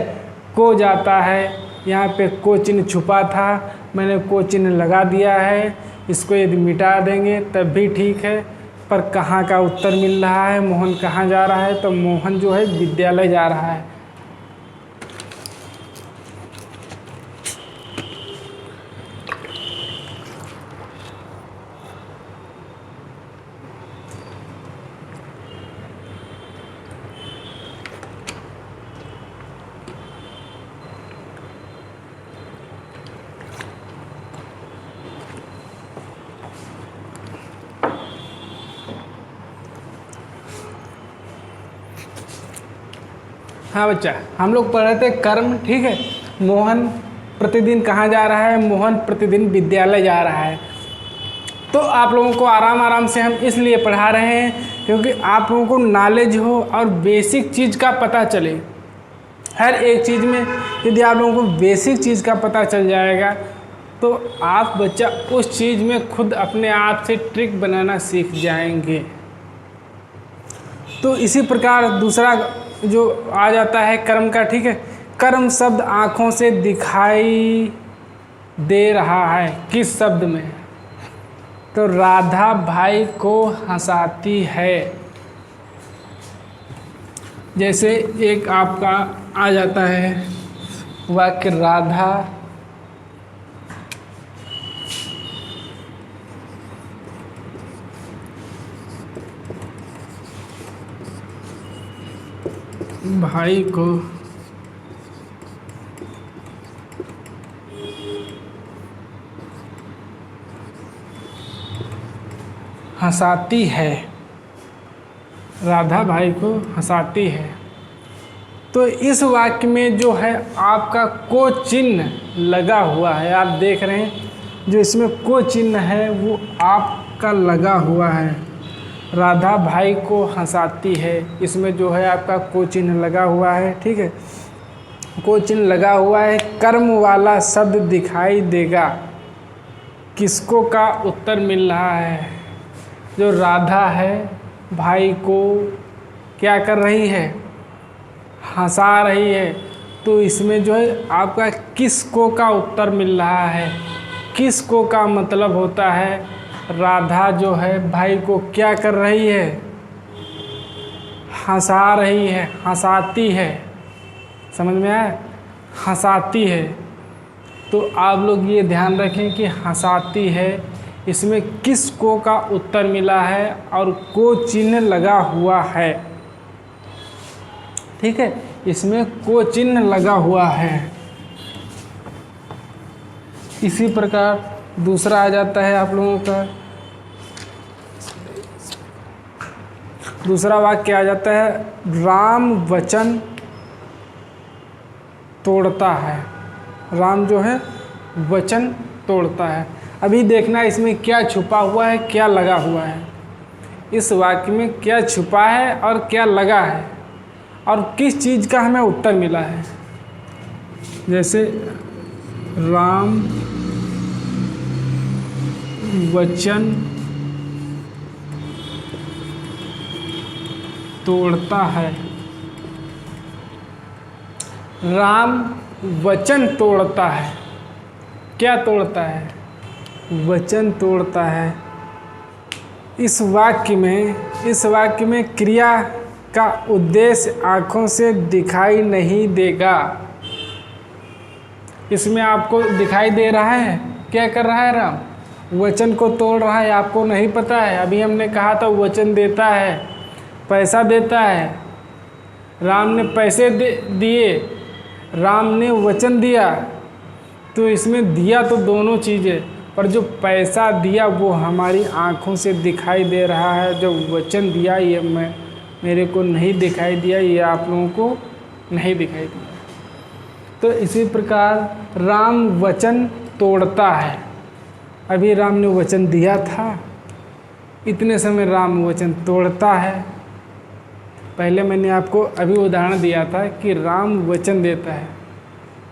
को जाता है, यहाँ पे को चिन्ह छुपा था, मैंने को चिन्ह लगा दिया है। इसको यदि मिटा देंगे तब भी ठीक है, पर कहाँ का उत्तर मिल रहा है, मोहन कहाँ जा रहा है, तो मोहन जो है विद्यालय जा रहा है। हाँ बच्चा, हम लोग पढ़ रहे थे कर्म, ठीक है। मोहन प्रतिदिन कहाँ जा रहा है, मोहन प्रतिदिन विद्यालय जा रहा है। तो आप लोगों को आराम से हम इसलिए पढ़ा रहे हैं क्योंकि आप लोगों को नॉलेज हो और बेसिक चीज़ का पता चले। हर एक चीज़ में यदि आप लोगों को बेसिक चीज़ का पता चल जाएगा तो आप बच्चा उस चीज़ में खुद अपने आप से ट्रिक बनाना सीख जाएंगे। तो इसी प्रकार दूसरा जो आ जाता है कर्म का, ठीक है। कर्म शब्द आँखों से दिखाई दे रहा है। किस शब्द में? तो राधा भाई को हंसाती है। जैसे एक आपका आ जाता है वाक्य, राधा भाई को हंसाती है, राधा भाई को हंसाती है। तो इस वाक्य में जो है आपका को चिन्ह लगा हुआ है, आप देख रहे हैं जो इसमें को चिन्ह है वो आपका लगा हुआ है। राधा भाई को हंसाती है, इसमें जो है आपका को चिन्ह लगा हुआ है। ठीक है, को चिन्ह लगा हुआ है। कर्म वाला शब्द दिखाई देगा, किसको का उत्तर मिल रहा है? जो राधा है भाई को क्या कर रही है? हंसा रही है। तो इसमें जो है आपका किसको का उत्तर मिल रहा है। किसको का मतलब होता है राधा जो है भाई को क्या कर रही है? हंसा रही है, हंसाती है। समझ में आया? हंसाती है। तो आप लोग ये ध्यान रखें कि हंसाती है, इसमें किसको का उत्तर मिला है और को चिन्ह लगा हुआ है। ठीक है, इसमें को चिन्ह लगा हुआ है। इसी प्रकार दूसरा आ जाता है आप लोगों का, दूसरा वाक्य आ जाता है राम वचन तोड़ता है। राम जो है वचन तोड़ता है। अभी देखना इसमें क्या छुपा हुआ है, क्या लगा हुआ है। इस वाक्य में क्या छुपा है और क्या लगा है और किस चीज़ का हमें उत्तर मिला है। जैसे राम वचन तोड़ता है। राम वचन तोड़ता है। क्या तोड़ता है? वचन तोड़ता है। इस वाक्य में क्रिया का उद्देश्य आँखों से दिखाई नहीं देगा। इसमें आपको दिखाई दे रहा है क्या कर रहा है? राम वचन को तोड़ रहा है। आपको नहीं पता है? अभी हमने कहा था वचन देता है, पैसा देता है। राम ने पैसे दिए, राम ने वचन दिया। तो इसमें दिया तो दोनों चीज़ें, पर जो पैसा दिया वो हमारी आँखों से दिखाई दे रहा है। जो वचन दिया ये मेरे को नहीं दिखाई दिया, ये आप लोगों को नहीं दिखाई दिया। तो इसी प्रकार राम वचन तोड़ता है। अभी राम ने वचन दिया था, इतने समय राम वचन तोड़ता है। पहले मैंने आपको अभी उदाहरण दिया था कि राम वचन देता है।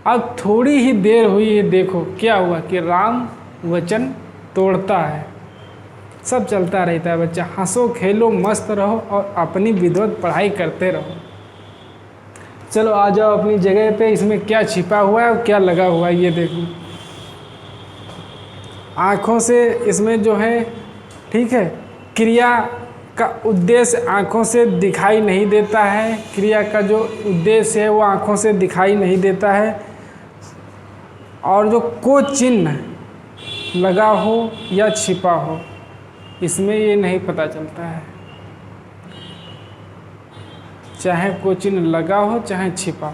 अब थोड़ी ही देर हुई है, देखो क्या हुआ कि राम वचन तोड़ता है। सब चलता रहता है बच्चा। हंसो खेलो मस्त रहो और अपनी विधिवत पढ़ाई करते रहो। चलो आ जाओ अपनी जगह पे। इसमें क्या छिपा हुआ है और क्या लगा हुआ है ये देखो। आँखों से इसमें जो है, ठीक है, क्रिया का उद्देश्य आँखों से दिखाई नहीं देता है। क्रिया का जो उद्देश्य है वो आँखों से दिखाई नहीं देता है। और जो को चिन्ह लगा हो या छिपा हो, इसमें ये नहीं पता चलता है। चाहे को चिन्ह लगा हो चाहे छिपा हो,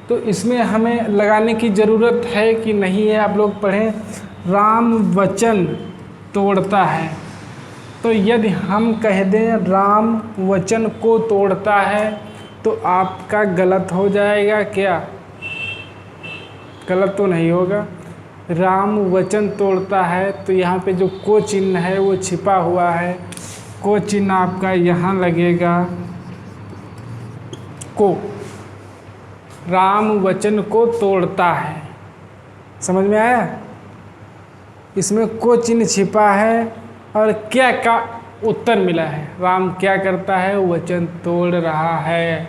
तो इसमें हमें लगाने की ज़रूरत है कि नहीं है। आप लोग पढ़ें, राम वचन तोड़ता है। तो यदि हम कह दें राम वचन को तोड़ता है तो आपका गलत हो जाएगा क्या? गलत तो नहीं होगा। राम वचन तोड़ता है तो यहाँ पे जो को चिन्ह है वो छिपा हुआ है। को चिन्ह आपका यहाँ लगेगा, को। राम वचन को तोड़ता है। समझ में आया? इसमें को चिन्ह छिपा है और क्या का उत्तर मिला है। राम क्या करता है? वचन तोड़ रहा है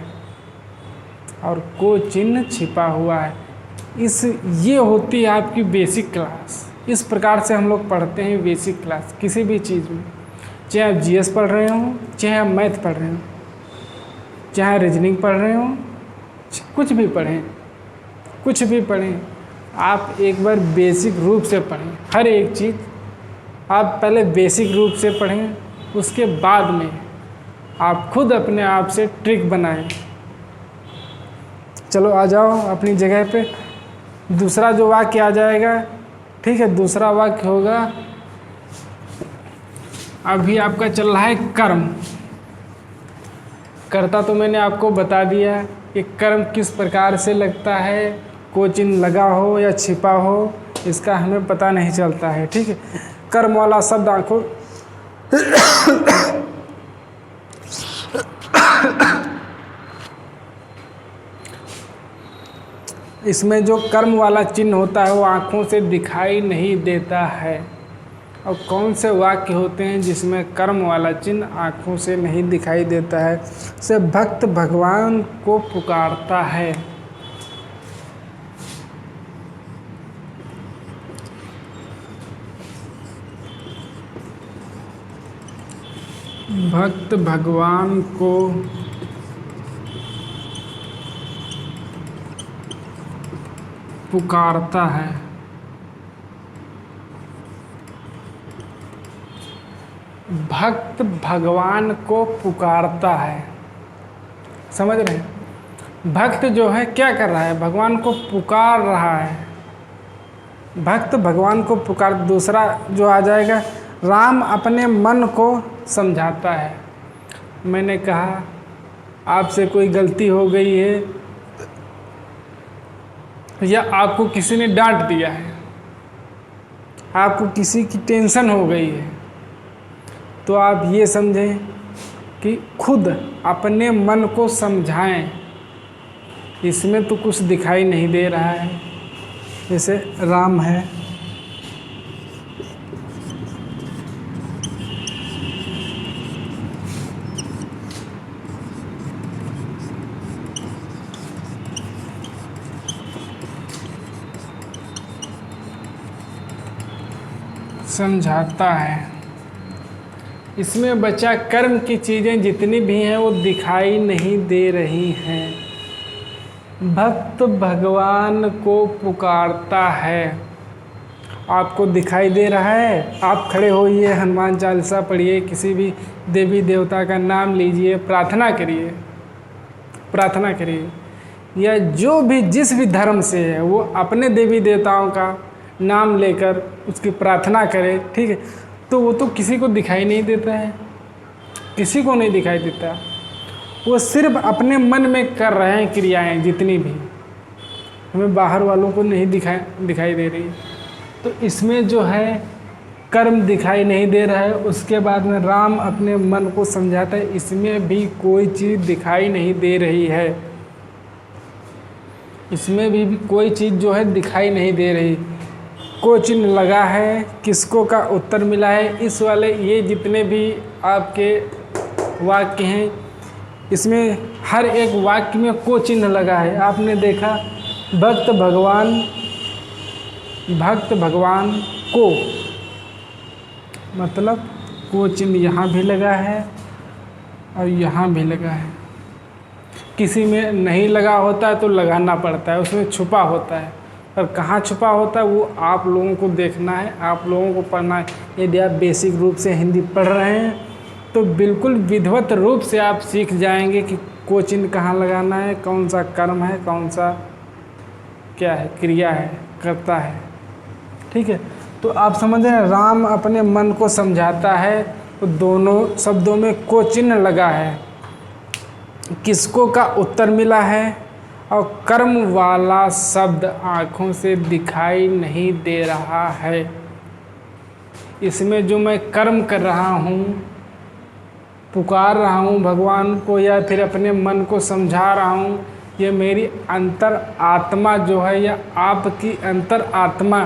और को चिन्ह छिपा हुआ है। ये होती है आपकी बेसिक क्लास। इस प्रकार से हम लोग पढ़ते हैं बेसिक क्लास किसी भी चीज़ में। चाहे आप जीएस पढ़ रहे हो, चाहे आप मैथ पढ़ रहे हो, चाहे रीजनिंग पढ़ रहे हो, कुछ भी पढ़ें, कुछ भी पढ़ें, आप एक बार बेसिक रूप से पढ़ें। हर एक चीज़ आप पहले बेसिक रूप से पढ़ें, उसके बाद में आप खुद अपने आप से ट्रिक बनाएं। चलो आ जाओ अपनी जगह पे। दूसरा जो वाक्य आ जाएगा, ठीक है, दूसरा वाक्य होगा, अभी आपका चल रहा है कर्म। कर्ता तो मैंने आपको बता दिया कि कर्म किस प्रकार से लगता है, कोई चिन्ह लगा हो या छिपा हो, इसका हमें पता नहीं चलता है। ठीक है, कर्म वाला शब्द आंखों इसमें जो कर्म वाला चिन्ह होता है वो आँखों से दिखाई नहीं देता है। और कौन से वाक्य होते हैं जिसमें कर्म वाला चिन्ह आँखों से नहीं दिखाई देता है? से भक्त भगवान को पुकारता है। भक्त भगवान को पुकारता है। भक्त भगवान को पुकारता है, समझ रहे हैं? भक्त जो है क्या कर रहा है? भगवान को पुकार रहा है। भक्त भगवान को पुकार। दूसरा जो आ जाएगा, राम अपने मन को समझाता है। मैंने कहा आपसे कोई गलती हो गई है या आपको किसी ने डांट दिया है, आपको किसी की टेंशन हो गई है, तो आप ये समझें कि खुद अपने मन को समझाएं। इसमें तो कुछ दिखाई नहीं दे रहा है। जैसे राम है, समझाता है। इसमें बचा कर्म की चीज़ें जितनी भी हैं वो दिखाई नहीं दे रही हैं। भक्त भगवान को पुकारता है। आपको दिखाई दे रहा है? आप खड़े होइए, हनुमान चालीसा पढ़िए, किसी भी देवी देवता का नाम लीजिए, प्रार्थना करिए, प्रार्थना करिए। या जो भी जिस भी धर्म से है वो अपने देवी देवताओं का नाम लेकर उसकी प्रार्थना करे, ठीक है, तो वो तो किसी को दिखाई नहीं देता है, किसी को नहीं दिखाई देता। वो सिर्फ अपने मन में कर रहे हैं क्रियाएं, जितनी भी हमें बाहर वालों को नहीं दिखाई दे रही। तो इसमें जो है कर्म दिखाई नहीं दे रहा है। उसके बाद में राम अपने मन को समझाता है, इसमें भी कोई चीज़ दिखाई नहीं दे रही है। इसमें भी कोई चीज़ जो है दिखाई नहीं दे रही। को चिन्ह लगा है, किसको का उत्तर मिला है, इस वाले ये जितने भी आपके वाक्य हैं, इसमें हर एक वाक्य में को चिन्ह लगा है। आपने देखा भक्त भगवान को, मतलब को चिन्ह यहाँ भी लगा है और यहाँ भी लगा है। किसी में नहीं लगा होता है तो लगाना पड़ता है, उसमें छुपा होता है। पर कहाँ छुपा होता है वो आप लोगों को देखना है, आप लोगों को पढ़ना है। यदि आप बेसिक रूप से हिंदी पढ़ रहे हैं तो बिल्कुल विधिवत रूप से आप सीख जाएंगे कि को चिन्ह कहाँ लगाना है, कौन सा कर्म है, कौन सा क्या है, क्रिया है, करता है। ठीक है, तो आप समझ रहे हैं, राम अपने मन को समझाता है, तो दोनों शब्दों में को चिन्ह लगा है। किसको का उत्तर मिला है और कर्म वाला शब्द आँखों से दिखाई नहीं दे रहा है। इसमें जो मैं कर्म कर रहा हूँ, पुकार रहा हूँ भगवान को या फिर अपने मन को समझा रहा हूँ, ये मेरी अंतर आत्मा जो है या आपकी अंतर आत्मा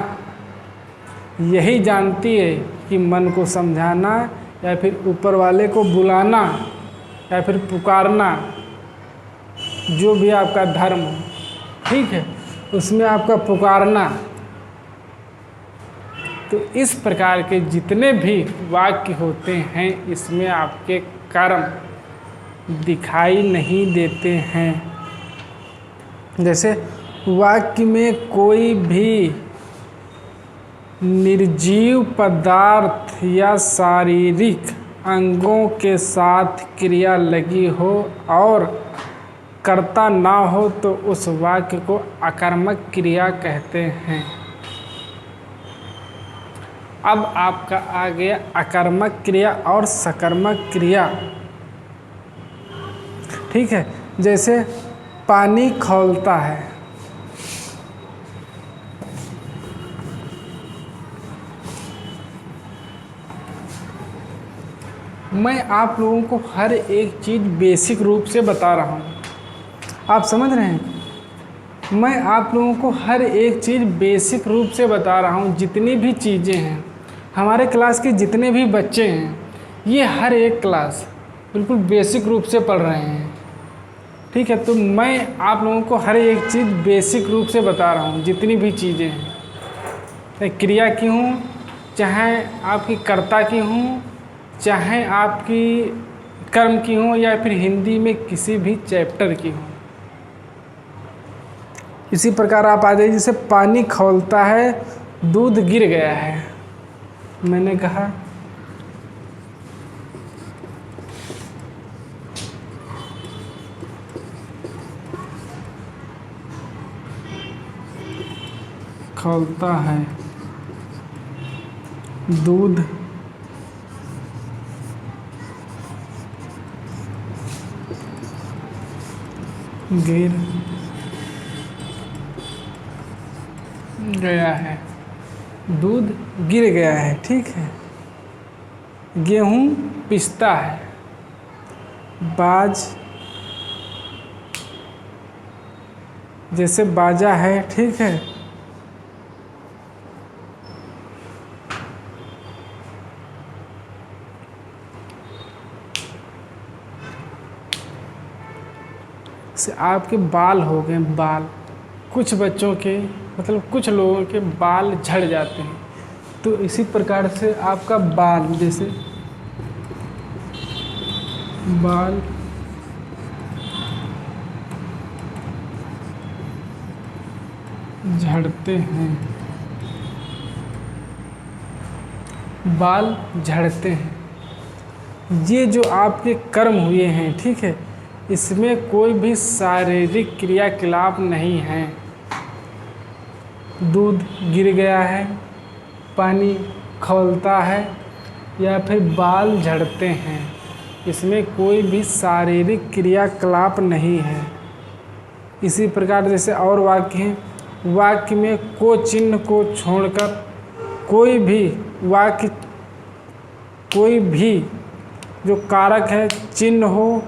यही जानती है कि मन को समझाना या फिर ऊपर वाले को बुलाना या फिर पुकारना, जो भी आपका धर्म हो, ठीक है, उसमें आपका पुकारना। तो इस प्रकार के जितने भी वाक्य होते हैं इसमें आपके कर्म दिखाई नहीं देते हैं। जैसे वाक्य में कोई भी निर्जीव पदार्थ या शारीरिक अंगों के साथ क्रिया लगी हो और कर्ता ना हो तो उस वाक्य को अकर्मक क्रिया कहते हैं। अब आपका आ गया अकर्मक क्रिया और सकर्मक क्रिया। ठीक है, जैसे पानी खौलता है, मैं आप लोगों को हर एक चीज़ बेसिक रूप से बता रहा हूँ, आप समझ रहे हैं? मैं आप लोगों को हर एक चीज़ बेसिक रूप से बता रहा हूँ। जितनी भी चीज़ें हैं, हमारे क्लास के जितने भी बच्चे हैं, ये हर एक क्लास बिल्कुल बेसिक रूप से पढ़ रहे हैं। ठीक है, तो मैं आप लोगों को हर एक चीज़ बेसिक रूप से बता रहा हूँ। जितनी भी चीज़ें हैं, चाहे क्रिया की हूँ, चाहे आपकी कर्ता की हूँ, चाहे आपकी कर्म की हूँ, या फिर हिंदी में किसी भी चैप्टर की हूँ। इसी प्रकार आप आ जाइए, जैसे पानी खौलता है, दूध गिर गया है। मैंने कहा खौलता है, दूध गिर गया है, दूध गिर गया है। ठीक है, गेहूँ पिसता है, बाज जैसे बाजा है। ठीक है, से आपके बाल हो गए, बाल कुछ बच्चों के मतलब कुछ लोगों के बाल झड़ जाते हैं, तो इसी प्रकार से आपका बाल, जैसे बाल झड़ते हैं, बाल झड़ते हैं। ये जो आपके कर्म हुए हैं, ठीक है, इसमें कोई भी शारीरिक क्रियाकलाप नहीं है। दूध गिर गया है, पानी खौलता है, या फिर बाल झड़ते हैं, इसमें कोई भी शारीरिक क्रियाकलाप नहीं है। इसी प्रकार जैसे और वाक्य हैं, वाक्य में को चिन्ह को छोड़कर कोई भी वाक्य, कोई भी जो कारक है चिन्ह हो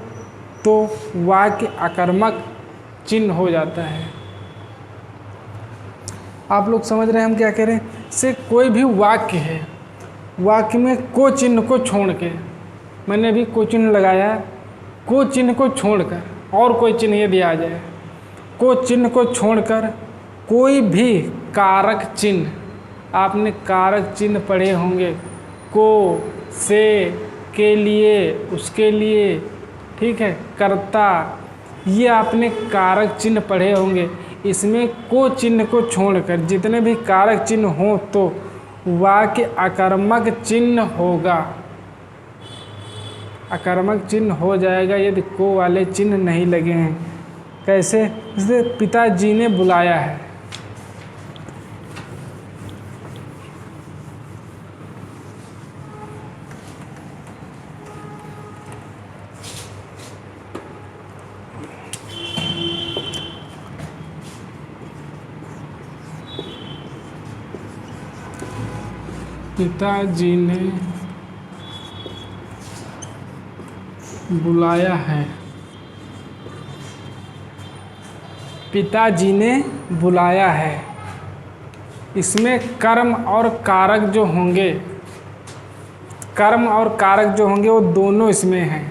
तो वाक्य अकर्मक चिन्ह हो जाता है। आप लोग समझ रहे हैं हम क्या कह रहे हैं? से कोई भी वाक्य है, वाक्य में को चिन्ह को छोड़ के, मैंने भी को चिन्ह लगाया, को चिन्ह को छोड़कर और कोई चिन्ह यदि आ जाए, को चिन्ह को छोड़कर कोई भी कारक चिन्ह, आपने कारक चिन्ह पढ़े होंगे, को, से, के लिए, उसके लिए, ठीक है, कर्ता, ये आपने कारक चिन्ह पढ़े होंगे। इसमें को चिन्ह को छोड़कर जितने भी कारक चिन्ह हो तो वाक्य अकर्मक चिन्ह होगा, अकर्मक चिन्ह हो जाएगा यदि को वाले चिन्ह नहीं लगे हैं। कैसे? जैसे पिताजी ने बुलाया है, पिताजी ने बुलाया है, पिताजी ने बुलाया है। इसमें कर्म और कारक जो होंगे, कर्म और कारक जो होंगे वो दोनों इसमें हैं।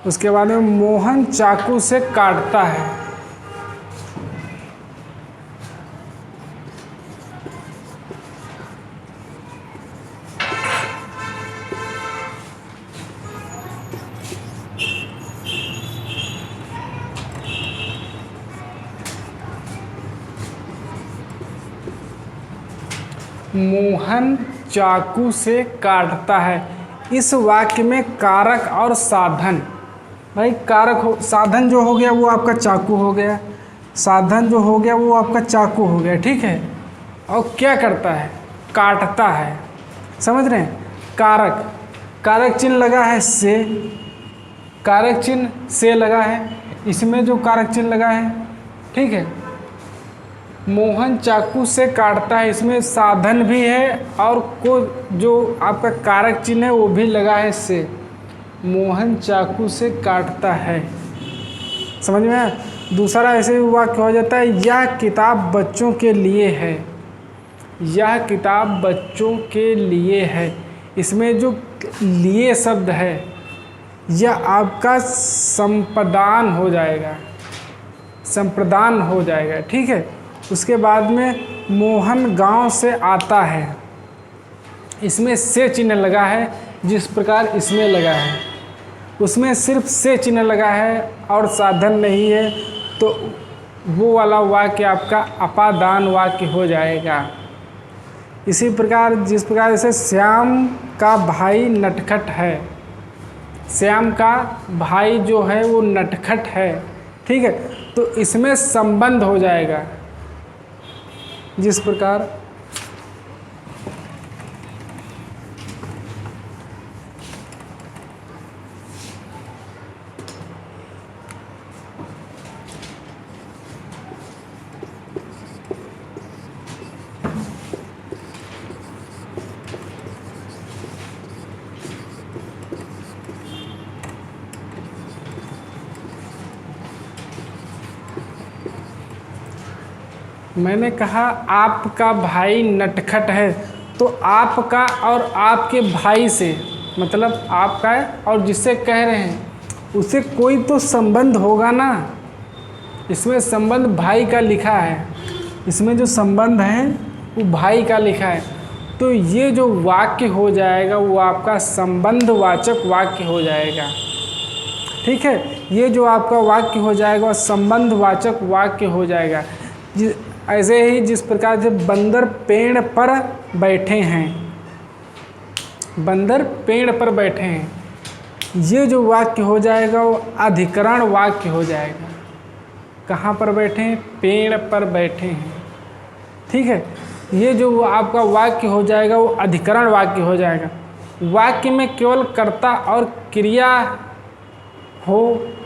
उसके बाद में मोहन चाकू से काटता है, मोहन चाकू से काटता है। इस वाक्य में कारक और साधन, भाई कारक हो, साधन जो हो गया वो आपका चाकू हो गया, साधन जो हो गया वो आपका चाकू हो गया, ठीक है। और क्या करता है, काटता है, समझ रहे हैं। कारक, कारक चिन्ह लगा है से, कारक चिन्ह से लगा है, इसमें जो कारक चिन्ह लगा है, ठीक है। मोहन चाकू से काटता है, इसमें साधन भी है और को जो आपका कारक चिन्ह है वो भी लगा है से। मोहन चाकू से काटता है, समझ में आया। दूसरा ऐसे ही वाक्य हो जाता है, यह किताब बच्चों के लिए है, यह किताब बच्चों के लिए है। इसमें जो लिए शब्द है यह आपका संप्रदान हो जाएगा, संप्रदान हो जाएगा, ठीक है। उसके बाद में मोहन गांव से आता है, इसमें से चिन्ह लगा है जिस प्रकार इसमें लगा है, उसमें सिर्फ से चिन्ह लगा है और साधन नहीं है, तो वो वाला वाक्य आपका अपादान वाक्य हो जाएगा। इसी प्रकार जिस प्रकार से श्याम का भाई नटखट है, श्याम का भाई जो है वो नटखट है, ठीक है, तो इसमें संबंध हो जाएगा जिस प्रकार मैंने कहा आपका भाई नटखट है, तो आपका और आपके भाई से मतलब आपका है और जिससे कह रहे हैं उसे कोई तो संबंध होगा ना। इसमें संबंध भाई का लिखा है, इसमें जो संबंध है वो भाई का लिखा है, तो ये जो वाक्य हो जाएगा वो आपका संबंधवाचक वाक्य हो जाएगा, ठीक है। ये जो आपका वाक्य हो जाएगा संबंधवाचक वाक्य हो जाएगा। ऐसे ही जिस प्रकार से बंदर पेड़ पर बैठे हैं, बंदर पेड़ पर बैठे हैं, ये जो वाक्य हो जाएगा वो अधिकरण वाक्य हो जाएगा। कहाँ पर बैठे हैं, पेड़ पर बैठे हैं, ठीक है। ये जो आपका वाक्य हो जाएगा वो अधिकरण वाक्य हो जाएगा। वाक्य में केवल कर्ता और क्रिया हो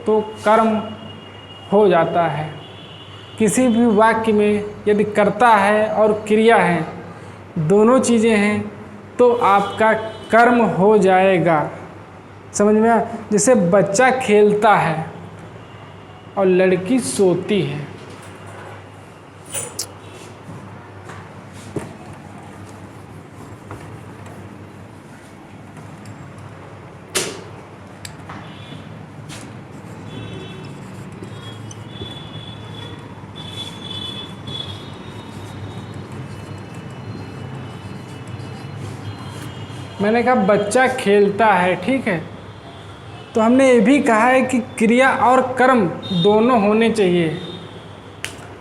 तो कर्म हो जाता है। किसी भी वाक्य में यदि कर्ता है और क्रिया है, दोनों चीज़ें हैं, तो आपका कर्म हो जाएगा, समझ में आया। जैसे बच्चा खेलता है और लड़की सोती है, मैंने कहा बच्चा खेलता है, ठीक है, तो हमने ये भी कहा है कि क्रिया और कर्म दोनों होने चाहिए।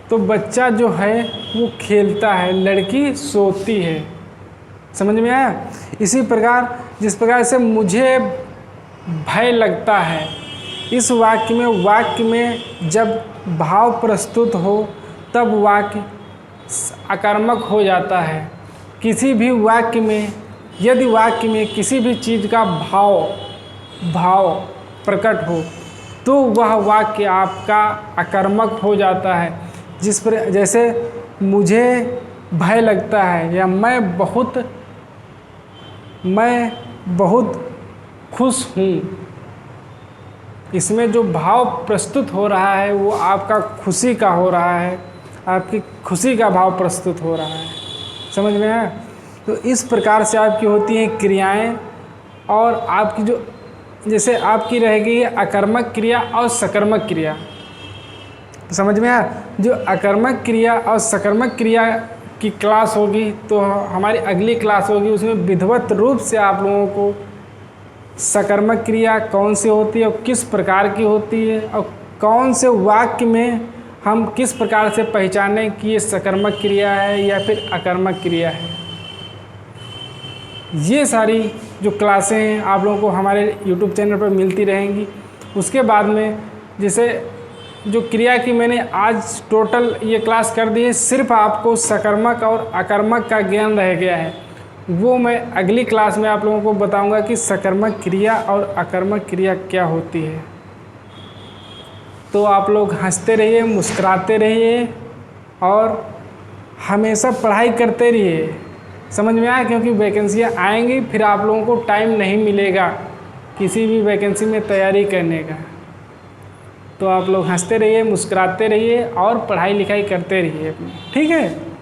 तो बच्चा जो है वो खेलता है, लड़की सोती है, समझ में आया। इसी प्रकार जिस प्रकार से मुझे भय लगता है, इस वाक्य में जब भाव प्रस्तुत हो तब वाक्य आकर्मक हो जाता है। किसी भी वाक्य में यदि वाक्य में किसी भी चीज़ का भाव प्रकट हो तो वह वाक्य आपका आकर्मक हो जाता है। जैसे मुझे भय लगता है या मैं बहुत खुश हूँ, इसमें जो भाव प्रस्तुत हो रहा है वो आपका खुशी का हो रहा है, आपकी खुशी का भाव प्रस्तुत हो रहा है, समझ में आया। तो इस प्रकार से आपकी होती हैं क्रियाएं, और आपकी जो जैसे आपकी रहेगी अकर्मक क्रिया और सकर्मक क्रिया, समझ में आया। जो अकर्मक क्रिया और सकर्मक क्रिया की क्लास होगी तो हमारी अगली क्लास होगी, उसमें विधिवत रूप से आप लोगों को सकर्मक क्रिया कौन सी होती है और किस प्रकार की होती है, और कौन से वाक्य में हम किस प्रकार से पहचानें कि ये सकर्मक क्रिया है या फिर अकर्मक क्रिया है। ये सारी जो क्लासें हैं आप लोगों को हमारे यूट्यूब चैनल पर मिलती रहेंगी। उसके बाद में जैसे जो क्रिया की मैंने आज टोटल ये क्लास कर दी है, सिर्फ आपको सकर्मक और अकर्मक का ज्ञान रह गया है। वो मैं अगली क्लास में आप लोगों को बताऊंगा कि सकर्मक क्रिया और अकर्मक क्रिया क्या होती है। तो आप लोग हंसते रहिए, मुस्कुराते रहिए और हमेशा पढ़ाई करते रहिए। समझ में आया? क्योंकि वैकेंसियाँ आएंगी, फिर आप लोगों को टाइम नहीं मिलेगा किसी भी वैकेंसी में तैयारी करने का। तो आप लोग हंसते रहिए, मुस्कुराते रहिए और पढ़ाई लिखाई करते रहिए अपनी। ठीक है।